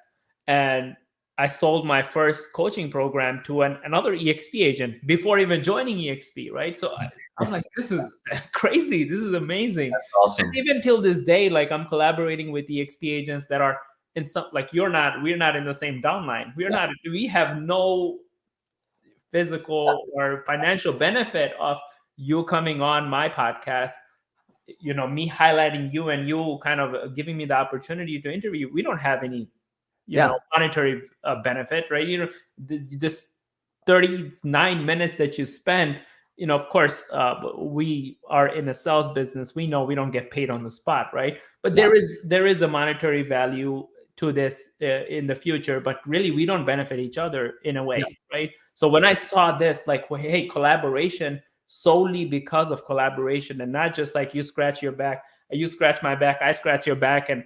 and I sold my first coaching program to another EXP agent before even joining EXP, right? So I'm like, this is crazy. This is amazing. That's awesome. And even till this day, like, I'm collaborating with EXP agents that are in some, like, we're not in the same downline. We have no physical or financial benefit of you coming on my podcast, me highlighting you and you kind of giving me the opportunity to interview. We don't have any monetary benefit, right? This 39 minutes that you spend, of course, we are in a sales business. We know we don't get paid on the spot, right? But Yeah. there is a monetary value to this in the future, but really we don't benefit each other in a way, Yeah. right? So when I saw this, like, well, hey, collaboration, solely because of collaboration, and not just like you scratch your back, you scratch my back, I scratch your back, and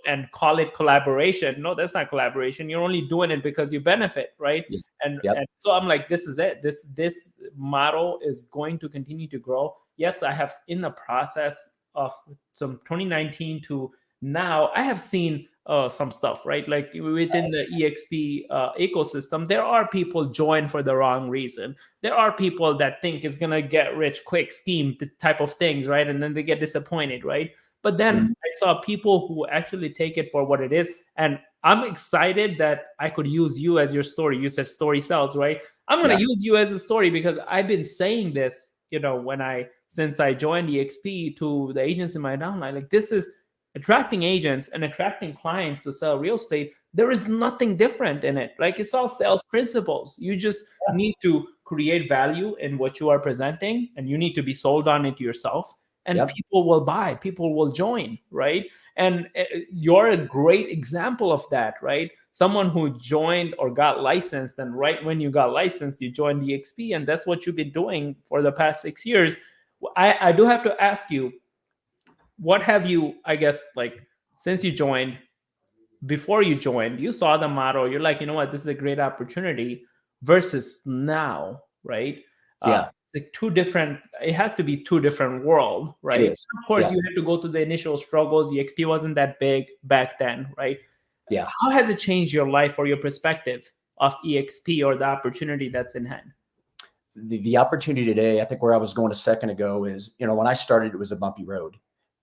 and call it collaboration. No, that's not collaboration. You're only doing it because you benefit, right? Yeah. And, Yep. and so I'm like, this is it. This model is going to continue to grow. Yes, I have, in the process of some 2019 to now, I have seen some stuff, right? Like within the EXP ecosystem, there are people join for the wrong reason. There are people that think it's gonna get rich quick scheme type of things, right? And then they get disappointed, right? But then I saw people who actually take it for what it is, and I'm excited that I could use you as your story. You said story sells, right? I'm gonna use you as a story because I've been saying this, since I joined EXP to the agents in my downline. Like, this is attracting agents and attracting clients to sell real estate. There is nothing different in it. Like, it's all sales principles. You just need to create value in what you are presenting, and you need to be sold on it yourself. And people will buy, people will join, right? And you're a great example of that, right? Someone who joined or got licensed, and right when you got licensed, you joined the XP, and that's what you've been doing for the past 6 years. I do have to ask you, what have you, I guess, like, since you joined, before you joined, you saw the model, you're like, you know what, this is a great opportunity, versus now, right? Like it has to be two different world, right? It is. Of course, you had to go through the initial struggles. EXP wasn't that big back then, right? Yeah. How has it changed your life or your perspective of EXP or the opportunity that's in hand? The opportunity today, I think where I was going a second ago is, when I started, it was a bumpy road.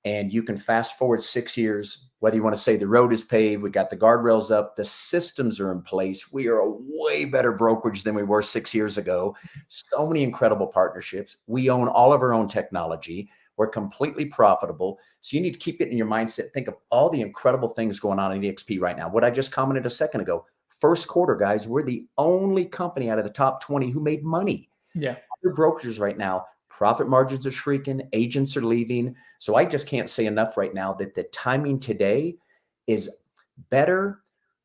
And you can fast forward 6 years, whether you want to say the road is paved, we got the guardrails up, the systems are in place. We are a way better brokerage than we were 6 years ago. So many incredible partnerships. We own all of our own technology. We're completely profitable. So you need to keep it in your mindset. Think of all the incredible things going on in EXP right now. What I just commented a second ago, first quarter, guys, we're the only company out of the top 20 who made money. Yeah. Other brokerages right now, profit margins are shrinking, agents are leaving. So I just can't say enough right now that the timing today is better,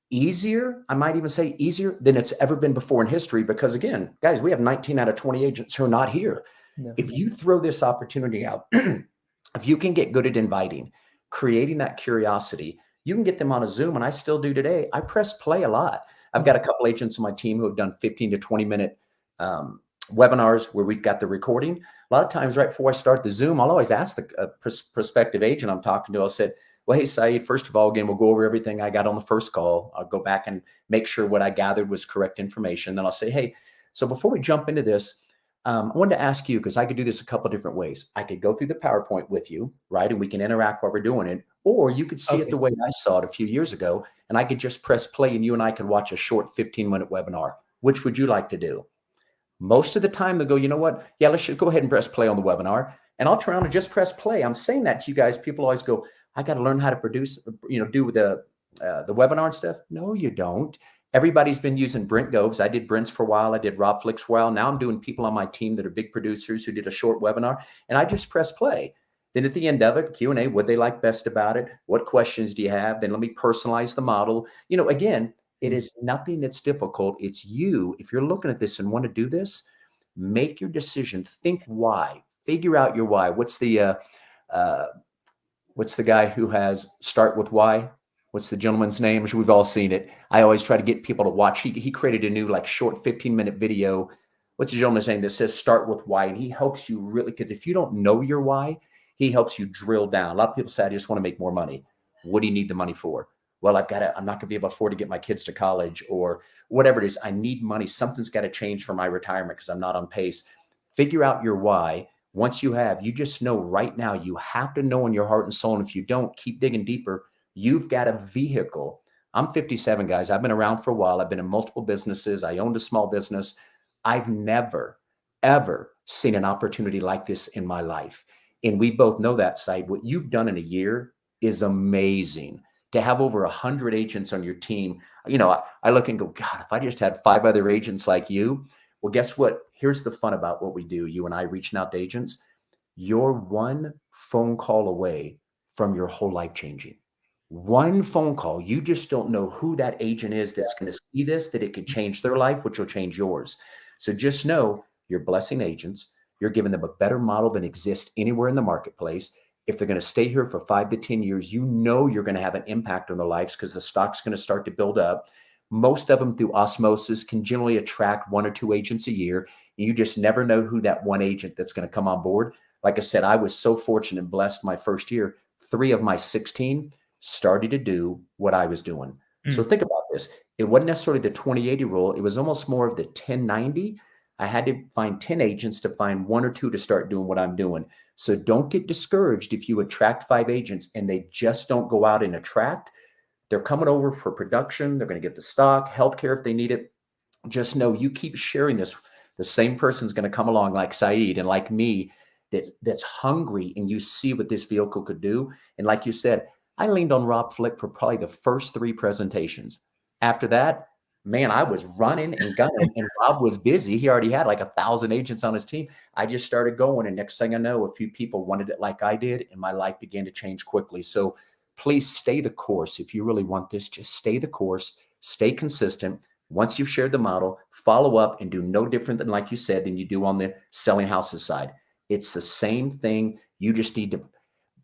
easier. I might even say easier than it's ever been before in history, because again, guys, we have 19 out of 20 agents who are not here. Yeah. If you throw this opportunity out, if you can get good at inviting, creating that curiosity, you can get them on a Zoom. And I still do today. I press play a lot. I've got a couple agents on my team who have done 15 to 20 minute webinars where we've got the recording. A lot of times right before I start the Zoom, I'll always ask the prospective agent I'm talking to, I'll say, well, hey, Saeed, first of all, again, we'll go over everything I got on the first call. I'll go back and make sure what I gathered was correct information. Then I'll say, hey, so before we jump into this, I wanted to ask you, because I could do this a couple of different ways. I could go through the PowerPoint with you, right? And we can interact while we're doing it. Or you could see it the way I saw it a few years ago, and I could just press play and you and I could watch a short 15-minute webinar. Which would you like to do? Most of the time they'll go, you know what? Yeah, let's just go ahead and press play on the webinar. And I'll turn around and just press play. I'm saying that to you guys. People always go, I got to learn how to produce, do the webinar and stuff. No, you don't. Everybody's been using Brent Goves. I did Brent's for a while. I did Rob Flicks for a while. Now I'm doing people on my team that are big producers who did a short webinar, and I just press play. Then at the end of it, Q&A, what they like best about it? What questions do you have? Then let me personalize the model. Again, it is nothing that's difficult. It's you. If you're looking at this and want to do this, make your decision. Think why. Figure out your why. What's the guy who has start with why? What's the gentleman's name? We've all seen it. I always try to get people to watch. He created a new short 15-minute video. What's the gentleman's name that says start with why? And he helps you really, because if you don't know your why, he helps you drill down. A lot of people say, I just want to make more money. What do you need the money for? Well, I'm not going to be able to afford to get my kids to college or whatever it is. I need money. Something's got to change for my retirement because I'm not on pace. Figure out your why. Once you have, you just know right now, you have to know in your heart and soul. And if you don't, keep digging deeper. You've got a vehicle. I'm 57, guys. I've been around for a while. I've been in multiple businesses. I owned a small business. I've never, ever seen an opportunity like this in my life. And we both know that side. What you've done in a year is amazing. to have over 100 agents on your team. I look and go, God, if I just had 5 other agents like you, well, guess what? Here's the fun about what we do. You and I reaching out to agents, you're one phone call away from your whole life changing. One phone call. You just don't know who that agent is that's going to see this, that it could change their life, which will change yours. So just know you're blessing agents. You're giving them a better model than exists anywhere in the marketplace. If they're going to stay here for 5 to 10 years, you know you're going to have an impact on their lives because the stock's going to start to build up. Most of them through osmosis can generally attract 1 or 2 agents a year. You just never know who that one agent that's going to come on board. Like I said, I was so fortunate and blessed my first year. 3 of my 16 started to do what I was doing. So think about this. It wasn't necessarily the 20/80 rule. It was almost more of the 10/90. I had to find 10 agents to find 1 or 2 to start doing what I'm doing. So don't get discouraged if you attract 5 agents and they just don't go out and attract. They're coming over for production. They're going to get the stock, healthcare if they need it. Just know you keep sharing this. The same person's going to come along like Saeed and like me that's hungry, and you see what this vehicle could do. And like you said, I leaned on Rob Flick for probably the first 3 presentations. After that, man, I was running and gunning, and Rob was busy. He already had like 1,000 agents on his team. I just started going, and next thing I know, a few people wanted it like I did, and my life began to change quickly. So please stay the course. If you really want this, just stay the course, stay consistent. Once you've shared the model, follow up and do no different than, like you said, than you do on the selling houses side. It's the same thing. You just need to,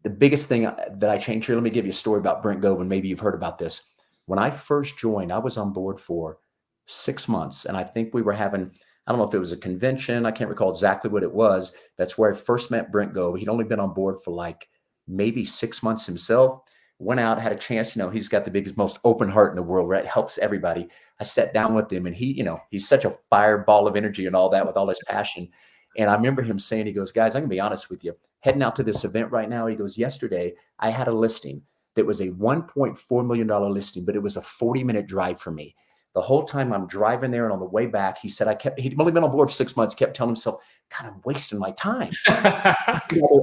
the biggest thing that I changed here, let me give you a story about Brent Govin. Maybe you've heard about this. When I first joined, I was on board for 6 months. And I think we were having, I don't know if it was a convention. I can't recall exactly what it was. That's where I first met Brent Govin. He'd only been on board for like maybe 6 months himself. Went out, had a chance, he's got the biggest, most open heart in the world, right? Helps everybody. I sat down with him, and he's such a fireball of energy and all that with all his passion. And I remember him saying, he goes, guys, I'm going to be honest with you. Heading out to this event right now, he goes, yesterday I had a listing that was a $1.4 million listing, but it was a 40-minute drive for me. The whole time I'm driving there and on the way back, he said, he'd only been on board for 6 months, kept telling himself, God, I'm wasting my time.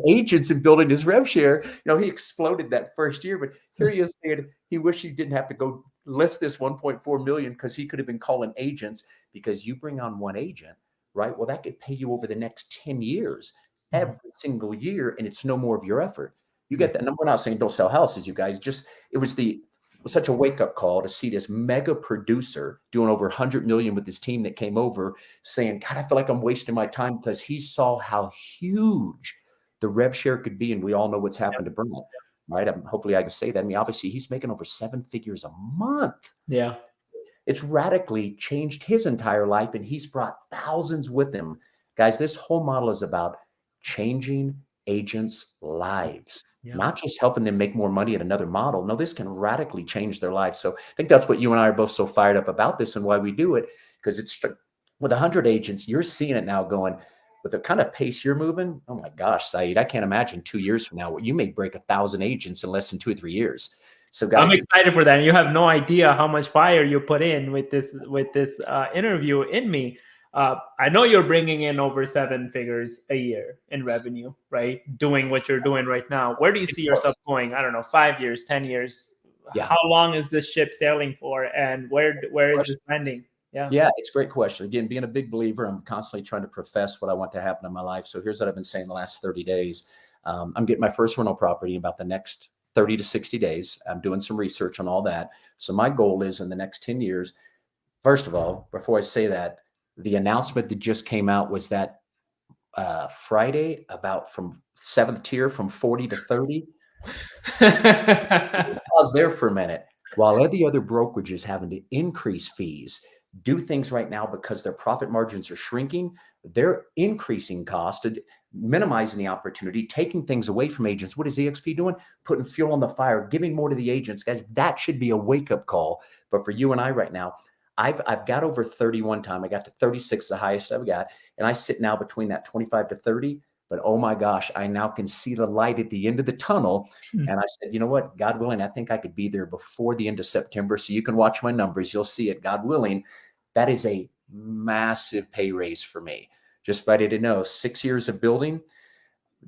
Agents and building his rev share, he exploded that first year, but here he is saying he wished he didn't have to go list this 1.4 million because he could have been calling agents, because you bring on one agent, right? Well, that could pay you over the next 10 years, every single year, and it's no more of your effort. You get that. And we're not saying don't sell houses, you guys. Just it was such a wake-up call to see this mega producer doing over 100 million with his team that came over saying, God, I feel like I'm wasting my time, because he saw how huge the rev share could be. And we all know what's happened to Brent, right? Hopefully I can say that. I mean, obviously he's making over 7 figures a month. Yeah. It's radically changed his entire life, and he's brought thousands with him. Guys, this whole model is about changing agents' lives, not just helping them make more money at another model. No, this can radically change their lives. So I think that's what you and I are both so fired up about this, and why we do it, because it's with 100 agents, you're seeing it now going with the kind of pace you're moving. Oh my gosh, Saeed, I can't imagine 2 years from now where you may break 1,000 agents in less than 2 or 3 years. So guys, I'm excited for that. And you have no idea how much fire you put in with this interview in me. I know you're bringing in over 7 figures a year in revenue, right? Doing what you're doing right now. Where do you see yourself going? I don't know, 5 years, 10 years. Yeah. How long is this ship sailing for, and where is this landing? Yeah, it's a great question. Again, being a big believer, I'm constantly trying to profess what I want to happen in my life. So here's what I've been saying the last 30 days. I'm getting my first rental property in about the next 30 to 60 days. I'm doing some research on all that. So my goal is in the next 10 years, first of all, before I say that, the announcement that just came out was that Friday about from 7th tier from 40 to 30. I was there for a minute. While every other brokerage is having to increase fees, do things right now because their profit margins are shrinking, they're increasing cost, minimizing the opportunity, taking things away from agents. What is EXP doing? Putting fuel on the fire, giving more to the agents. Guys, that should be a wake-up call. But for you and I right now, I've got over 30 one time. I got to 36, the highest I've got. And I sit now between that 25 to 30. But oh my gosh, I now can see the light at the end of the tunnel. And I said, you know what? God willing, I think I could be there before the end of September. So you can watch my numbers. You'll see it. God willing. That is a massive pay raise for me. Just ready to know, 6 years of building.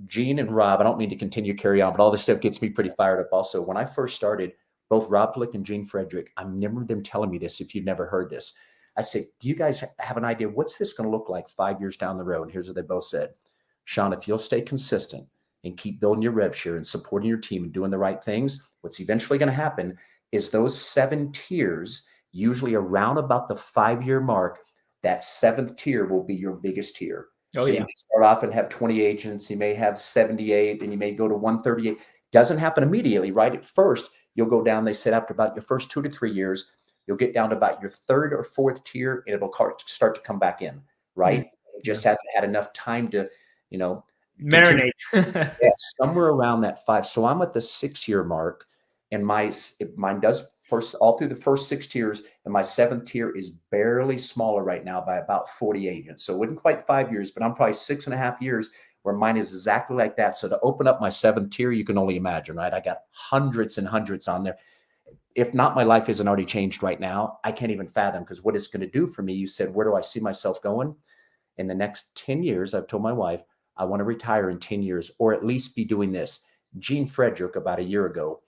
Gene and Rob, I don't mean to continue to carry on, but all this stuff gets me pretty fired up also. When I first started, both Rob Plick and Gene Frederick. I remember them telling me this, if you've never heard this. I said, do you guys have an idea? What's this going to look like 5 years down the road? And here's what they both said. Sean, if you'll stay consistent and keep building your rev share and supporting your team and doing the right things, what's eventually going to happen is those 7 tiers, usually around about the 5-year mark, that 7th tier will be your biggest tier. Oh, so yeah. You may start off and have 20 agents, you may have 78, and you may go to 138. Doesn't happen immediately, right? At first, you'll go down, they said after about your first 2 to 3 years, you'll get down to about your 3rd or 4th tier, and it'll start to come back in, right? It just hasn't had enough time to, marinate. Yes, somewhere around that 5. So I'm at the 6-year mark, and mine does first all through the first 6 tiers, and my 7th tier is barely smaller right now by about 40 agents. So it wasn't quite 5 years, but I'm probably 6.5 years where mine is exactly like that. So to open up my 7th tier, you can only imagine, right? I got hundreds and hundreds on there. If not, my life isn't already changed right now. I can't even fathom, because what it's going to do for me, you said, where do I see myself going? In the next 10 years, I've told my wife, I want to retire in 10 years, or at least be doing this. Gene Frederick, about a year ago,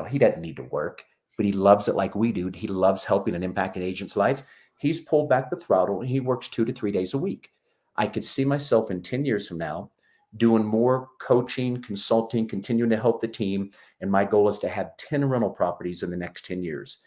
he doesn't need to work, but he loves it like we do. He loves helping and impacting agents' lives. He's pulled back the throttle, and he works 2 to 3 days a week. I could see myself in 10 years from now doing more coaching, consulting, continuing to help the team. And my goal is to have 10 rental properties in the next 10 years.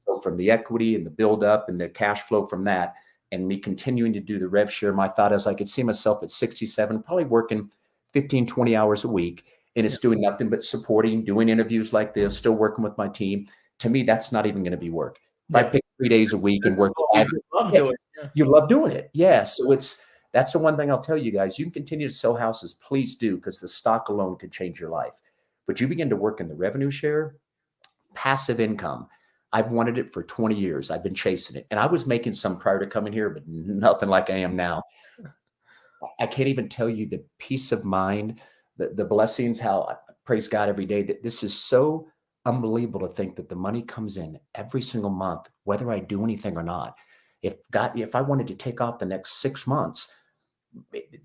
So from the equity and the build up and the cash flow from that, and me continuing to do the rev share, my thought is I could see myself at 67, probably working 15, 20 hours a week. And it's doing nothing but supporting, doing interviews like this, still working with my team. To me, that's not even going to be work. If I pick 3 days a week and work 5, you love doing it. Yeah. So that's the one thing I'll tell you guys. You can continue to sell houses, please do, because the stock alone could change your life. But you begin to work in the revenue share, passive income. I've wanted it for 20 years. I've been chasing it. And I was making some prior to coming here, but nothing like I am now. I can't even tell you the peace of mind, the blessings, how I praise God every day. That this is so unbelievable to think that the money comes in every single month, whether I do anything or not. If I wanted to take off the next 6 months,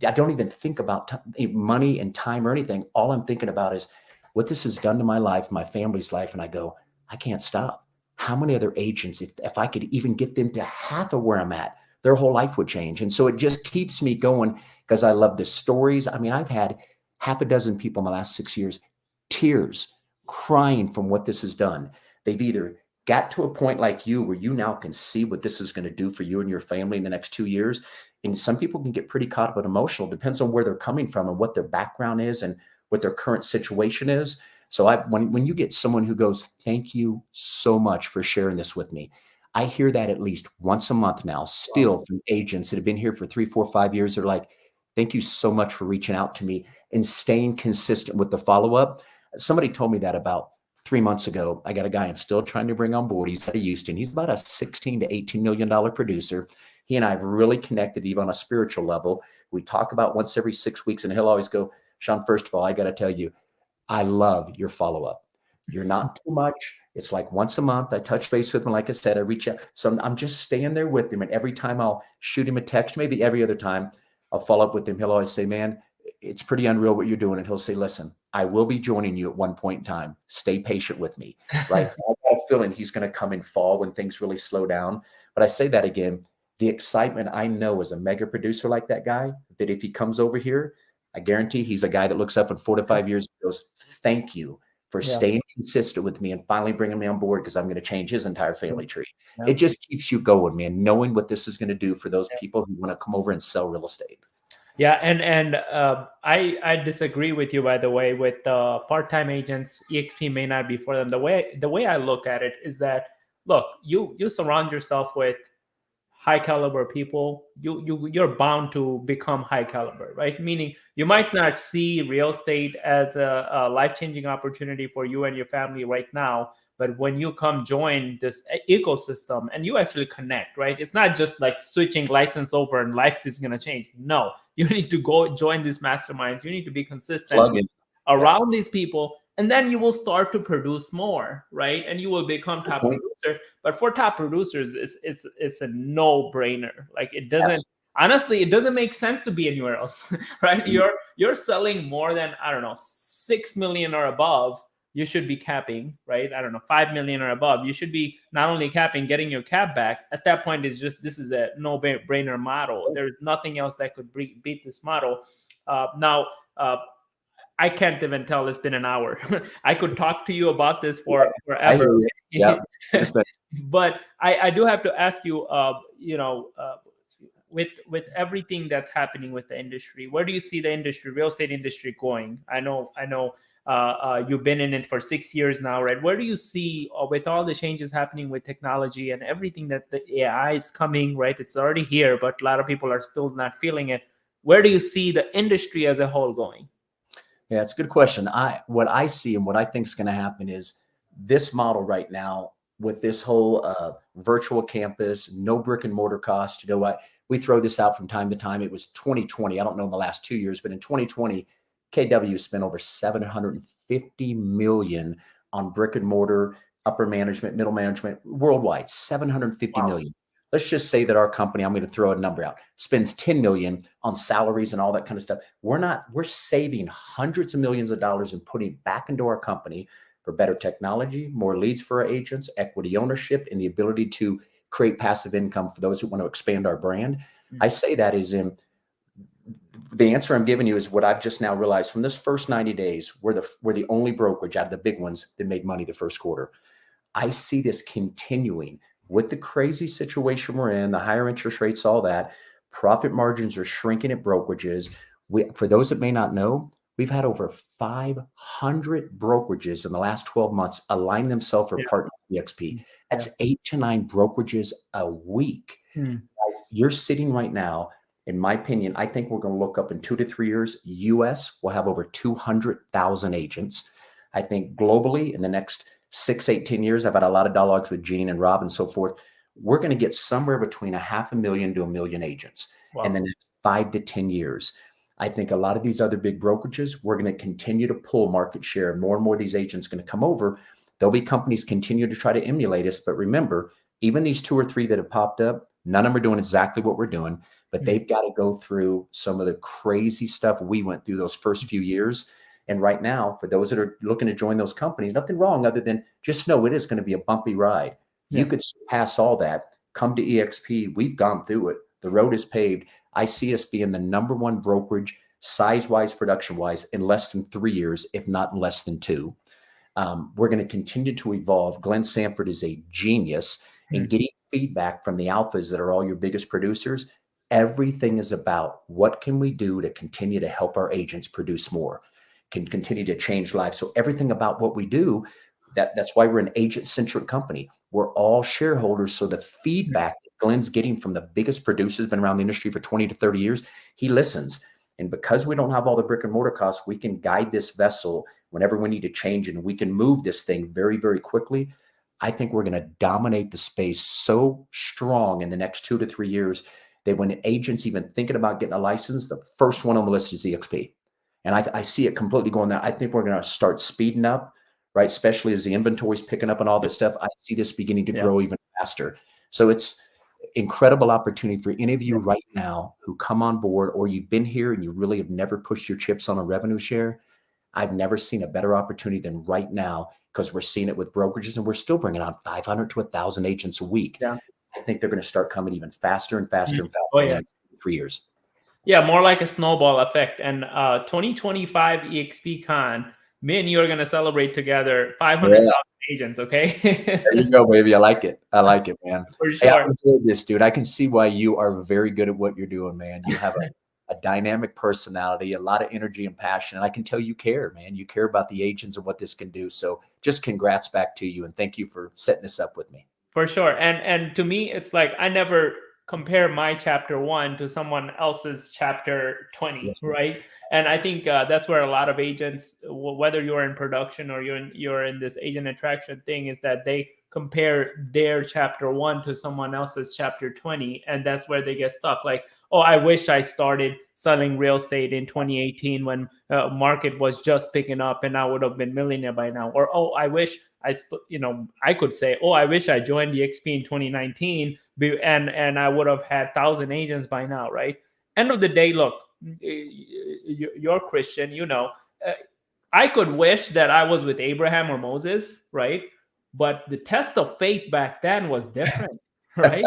I don't even think about money and time or anything. All I'm thinking about is what this has done to my life, my family's life. And I go, I can't stop. How many other agents, if I could even get them to half of where I'm at, their whole life would change. And so it just keeps me going, because I love the stories. I mean, I've had half a dozen people in the last 6 years, tears, crying from what this has done. They've either got to a point like you where you now can see what this is going to do for you and your family in the next 2 years. And some people can get pretty caught up in emotional, depends on where they're coming from and what their background is and what their current situation is. So when you get someone who goes, thank you so much for sharing this with me, I hear that at least once a month now, still from agents that have been here for 3, 4, 5 years. They're like, thank you so much for reaching out to me and staying consistent with the follow-up. Somebody told me that about 3 months ago. I got a guy I'm still trying to bring on board. He's out of Houston. He's about a $16 to $18 million producer. He and I have really connected even on a spiritual level. We talk about once every 6 weeks, and he'll always go, Sean, first of all, I got to tell you, I love your follow-up. You're not too much. It's like once a month. I touch base with him. Like I said, I reach out. So I'm just staying there with him. And every time I'll shoot him a text, maybe every other time I'll follow up with him. He'll always say, man, it's pretty unreal what you're doing. And he'll say, listen, I will be joining you at one point in time. Stay patient with me. Right. So I have a feeling he's going to come in fall when things really slow down. But I say that again, the excitement I know as a mega producer like that guy, that if he comes over here, I guarantee he's a guy that looks up in 4 to 5 years and goes, thank you for staying consistent with me and finally bringing me on board, because I'm going to change his entire family tree. It just keeps you going, man, knowing what this is going to do for those people who want to come over and sell real estate. Yeah, and I disagree with you, by the way, with part-time agents. EXP may not be for them. The way I look at it is that, look, you surround yourself with high caliber people, you're bound to become high caliber, right? Meaning you might not see real estate as a life-changing opportunity for you and your family right now, but when you come join this ecosystem and you actually connect, right? It's not just like switching license over and life is going to change. No, you need to go join these masterminds. You need to be consistent around these people, and then you will start to produce more, right? And you will become top producer. But for top producers, it's a no-brainer. Like it doesn't, honestly, it doesn't make sense to be anywhere else, right? You're selling more than, I don't know, 6 million or above. you should be capping, right? I don't know, 5 million or above. You should be not only capping, getting your cap back. At that point, this is a no-brainer model. There's nothing else that could beat this model. Now, I can't even tell it's been an hour. I could talk to you about this forever. Yeah. But I do have to ask you, with everything that's happening with the industry, where do you see the industry, real estate industry, going? I know. You've been in it for 6 years now, right? Where do you see, with all the changes happening with technology and everything that the AI is coming, right? It's already here, but a lot of people are still not feeling it. Where do you see the industry as a whole going? Yeah, it's a good question. What I see and what I think is going to happen is this model right now with this whole virtual campus, no brick and mortar cost. You know what? We throw this out from time to time. It was 2020. I don't know in the last 2 years, but in 2020, KW spent over $750 million on brick and mortar, upper management, middle management worldwide. $750 million. Let's just say that our company, I'm going to throw a number out, spends $10 million on salaries and all that kind of stuff. We're saving hundreds of millions of dollars and putting it back into our company for better technology, more leads for our agents, equity ownership, and the ability to create passive income for those who want to expand our brand. Mm-hmm. I say that is in the answer I'm giving you is what I've just now realized from this first 90 days, we're the only brokerage out of the big ones that made money the first quarter. I see this continuing with the crazy situation we're in, the higher interest rates, all that. Profit margins are shrinking at brokerages. For those that may not know, we've had over 500 brokerages in the last 12 months align themselves for partner EXP. That's 8 to 9 brokerages a week. Guys, you're sitting right now. In my opinion, I think we're going to look up in 2 to 3 years. US will have over 200,000 agents. I think globally in the next 6, 8, 10 years, I've had a lot of dialogues with Gene and Rob and so forth. We're going to get somewhere between 500,000 to 1 million agents in the next 5 to 10 years. I think a lot of these other big brokerages, we're going to continue to pull market share. More and more of these agents are going to come over. There'll be companies continue to try to emulate us. But remember, even these 2 or 3 that have popped up, none of them are doing exactly what we're doing. But they've got to go through some of the crazy stuff we went through those first few years. And right now, for those that are looking to join those companies, nothing wrong other than just know it is going to be a bumpy ride. You could pass all that, come to EXP. We've gone through it. The road is paved. I see us being the #1 brokerage, size-wise, production-wise, in less than 3 years, if not in less than 2. We're going to continue to evolve. Glenn Sanford is a genius in getting feedback from the alphas that are all your biggest producers. Everything is about what can we do to continue to help our agents produce more, can continue to change lives. So everything about what we do, that's why we're an agent-centric company. We're all shareholders. So the feedback that Glenn's getting from the biggest producers, been around the industry for 20 to 30 years, he listens. And because we don't have all the brick and mortar costs, we can guide this vessel whenever we need to change, and we can move this thing very, very quickly. I think we're going to dominate the space so strong in the next 2 to 3 years that when agents even thinking about getting a license, the first one on the list is EXP. And I see it completely going there. I think we're going to start speeding up, right? Especially as the inventory is picking up and all this stuff. I see this beginning to grow even faster. So it's incredible opportunity for any of you right now who come on board, or you've been here and you really have never pushed your chips on a revenue share. I've never seen a better opportunity than right now, because we're seeing it with brokerages and we're still bringing on 500 to 1,000 agents a week. I think they're going to start coming even faster and faster and faster in the next 3 years. Yeah, more like a snowball effect. And 2025 EXP Con, me and you are going to celebrate together 500,000 agents, okay? There you go, baby. I like it. I like it, man. For sure. Hey, I enjoyed this, dude. I can see why you are very good at what you're doing, man. You have a dynamic personality, a lot of energy and passion. And I can tell you care, man. You care about the agents and what this can do. So just congrats back to you. And thank you for setting this up with me. For sure. And to me, it's like I never compare my chapter 1 to someone else's chapter 20, right? And I think that's where a lot of agents, whether you're in production or you're in this agent attraction thing, is that they compare their chapter 1 to someone else's chapter 20, and that's where they get stuck. Like, oh, I wish I started selling real estate in 2018 when market was just picking up and I would have been millionaire by now. Or, oh, I wish I could say, oh, I wish I joined the XP in 2019 and I would have had 1,000 agents by now, right? End of the day, look, you're Christian, I could wish that I was with Abraham or Moses, right? But the test of faith back then was different, right?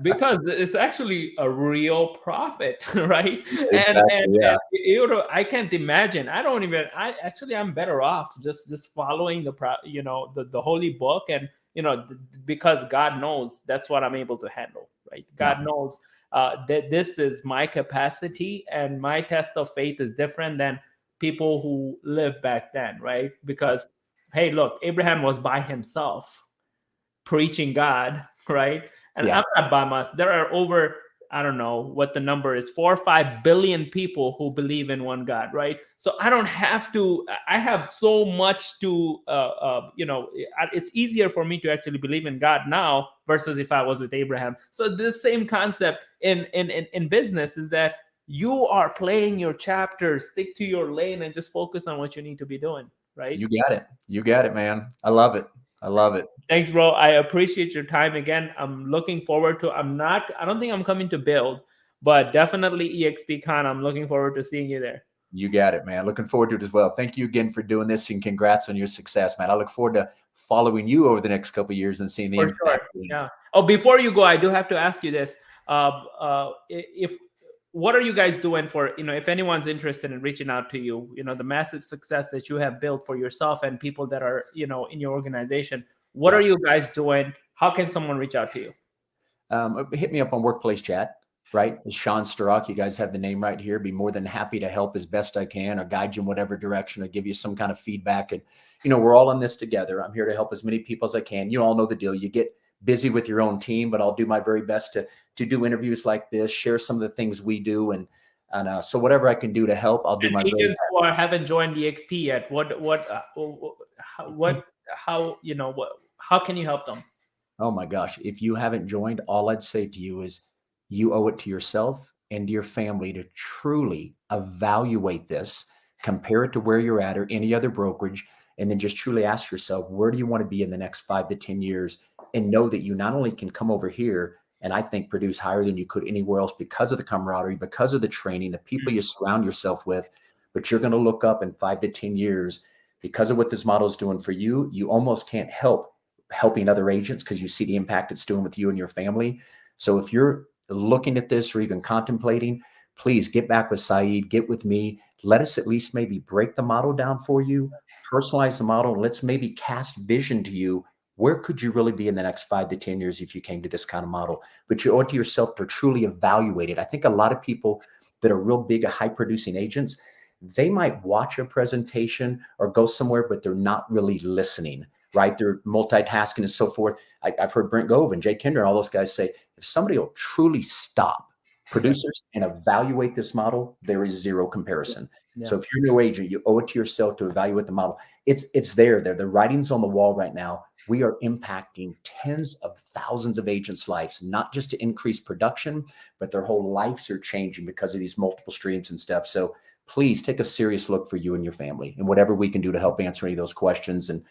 Because it's actually a real prophet, right? Exactly. Yeah. And you know, I can't imagine. I don't even. I'm better off just following the holy book, and because God knows that's what I'm able to handle, right? Yeah. God knows that this is my capacity, and my test of faith is different than people who lived back then, right? Because hey, look, Abraham was by himself preaching God, right? And Yeah. I'm not by myself. There are over, I don't know what the number is, 4 or 5 billion people who believe in one God, right? So I don't have to. I have so much to, it's easier for me to actually believe in God now versus if I was with Abraham. So this same concept in business is that you are playing your chapters, stick to your lane, and just focus on what you need to be doing, right? You got it. You got it, man. I love it. I love it. Thanks, bro. I appreciate your time again. I'm looking forward to. I don't think I'm coming to build, but definitely EXPCon. I'm looking forward to seeing you there. You got it, man. Looking forward to it as well. Thank you again for doing this, and congrats on your success, man. I look forward to following you over the next couple of years and seeing the For impact. sure. Yeah. Oh, before you go, I do have to ask you this. If what are you guys doing for, if anyone's interested in reaching out to you, the massive success that you have built for yourself and people that are, in your organization, what are you guys doing? How can someone reach out to you? Hit me up on Workplace Chat, right? It's Sean Sturrock. You guys have the name right here. Be more than happy to help as best I can, or guide you in whatever direction, or give you some kind of feedback. And, we're all in this together. I'm here to help as many people as I can. You all know the deal. You get busy with your own team, but I'll do my very best to do interviews like this, share some of the things we do. And so whatever I can do to help, I'll do my very best. Agents who haven't joined the XP yet, how can you help them? Oh my gosh. If you haven't joined, all I'd say to you is you owe it to yourself and to your family to truly evaluate this, compare it to where you're at or any other brokerage, and then just truly ask yourself, where do you want to be in the next 5 to 10 years? And know that you not only can come over here and I think produce higher than you could anywhere else because of the camaraderie, because of the training, the people you surround yourself with, but you're going to look up in 5 to 10 years because of what this model is doing for you. You almost can't help helping other agents because you see the impact it's doing with you and your family. So if you're looking at this or even contemplating, please get back with Saeed, get with me. Let us at least maybe break the model down for you, personalize the model, and let's maybe cast vision to you. Where could you really be in the next 5 to 10 years if you came to this kind of model? But you owe it to yourself to truly evaluate it. I think a lot of people that are real big, high producing agents, they might watch a presentation or go somewhere, but they're not really listening, right? They're multitasking and so forth. I've heard Brent Gove and Jay Kinder and all those guys say, if somebody will truly stop producers and evaluate this model, there is zero comparison. Yeah. So if you're a new agent, you owe it to yourself to evaluate the model. It's there. The writing's on the wall right now. We are impacting tens of thousands of agents' lives, not just to increase production, but their whole lives are changing because of these multiple streams and stuff. So please take a serious look for you and your family, and whatever we can do to help answer any of those questions and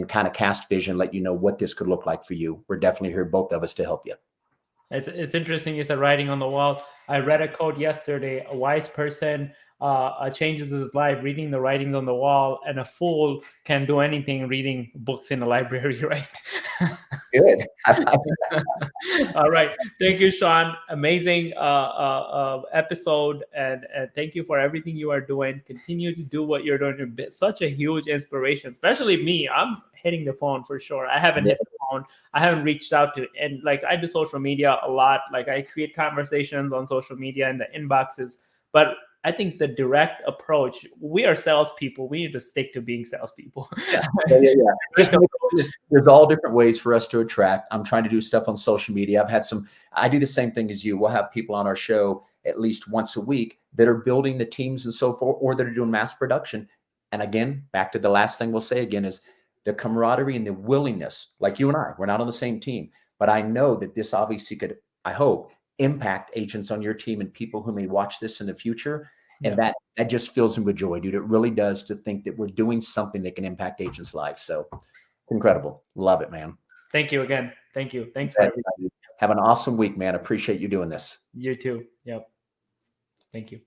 kind of cast vision, let you know what this could look like for you. We're definitely here, both of us, to help you. It's interesting you said writing on the wall. I read a quote yesterday: a wise person changes his life reading the writings on the wall, and a fool can do anything reading books in a library, right? Good. All right. Thank you, Sean. Amazing episode. And thank you for everything you are doing. Continue to do what you're doing. Such a huge inspiration, especially me. I'm hitting the phone for sure. I haven't hit the phone. I haven't reached out to, and like I do social media a lot. Like I create conversations on social media in the inboxes, but I think the direct approach, we are salespeople. We need to stick to being salespeople. Yeah. Just there's all different ways for us to attract. I'm trying to do stuff on social media. I do the same thing as you. We'll have people on our show at least once a week that are building the teams and so forth, or that are doing mass production. And again, back to the last thing we'll say again is the camaraderie and the willingness, like you and I, we're not on the same team, but I know that this obviously could, I hope, impact agents on your team and people who may watch this in the future. And that just fills me with joy, dude. It really does, to think that we're doing something that can impact agents' lives. So incredible. Love it, man. Thank you again. Thank you. Thanks for everything. Have an awesome week, man. Appreciate you doing this. You too. Yep. Thank you.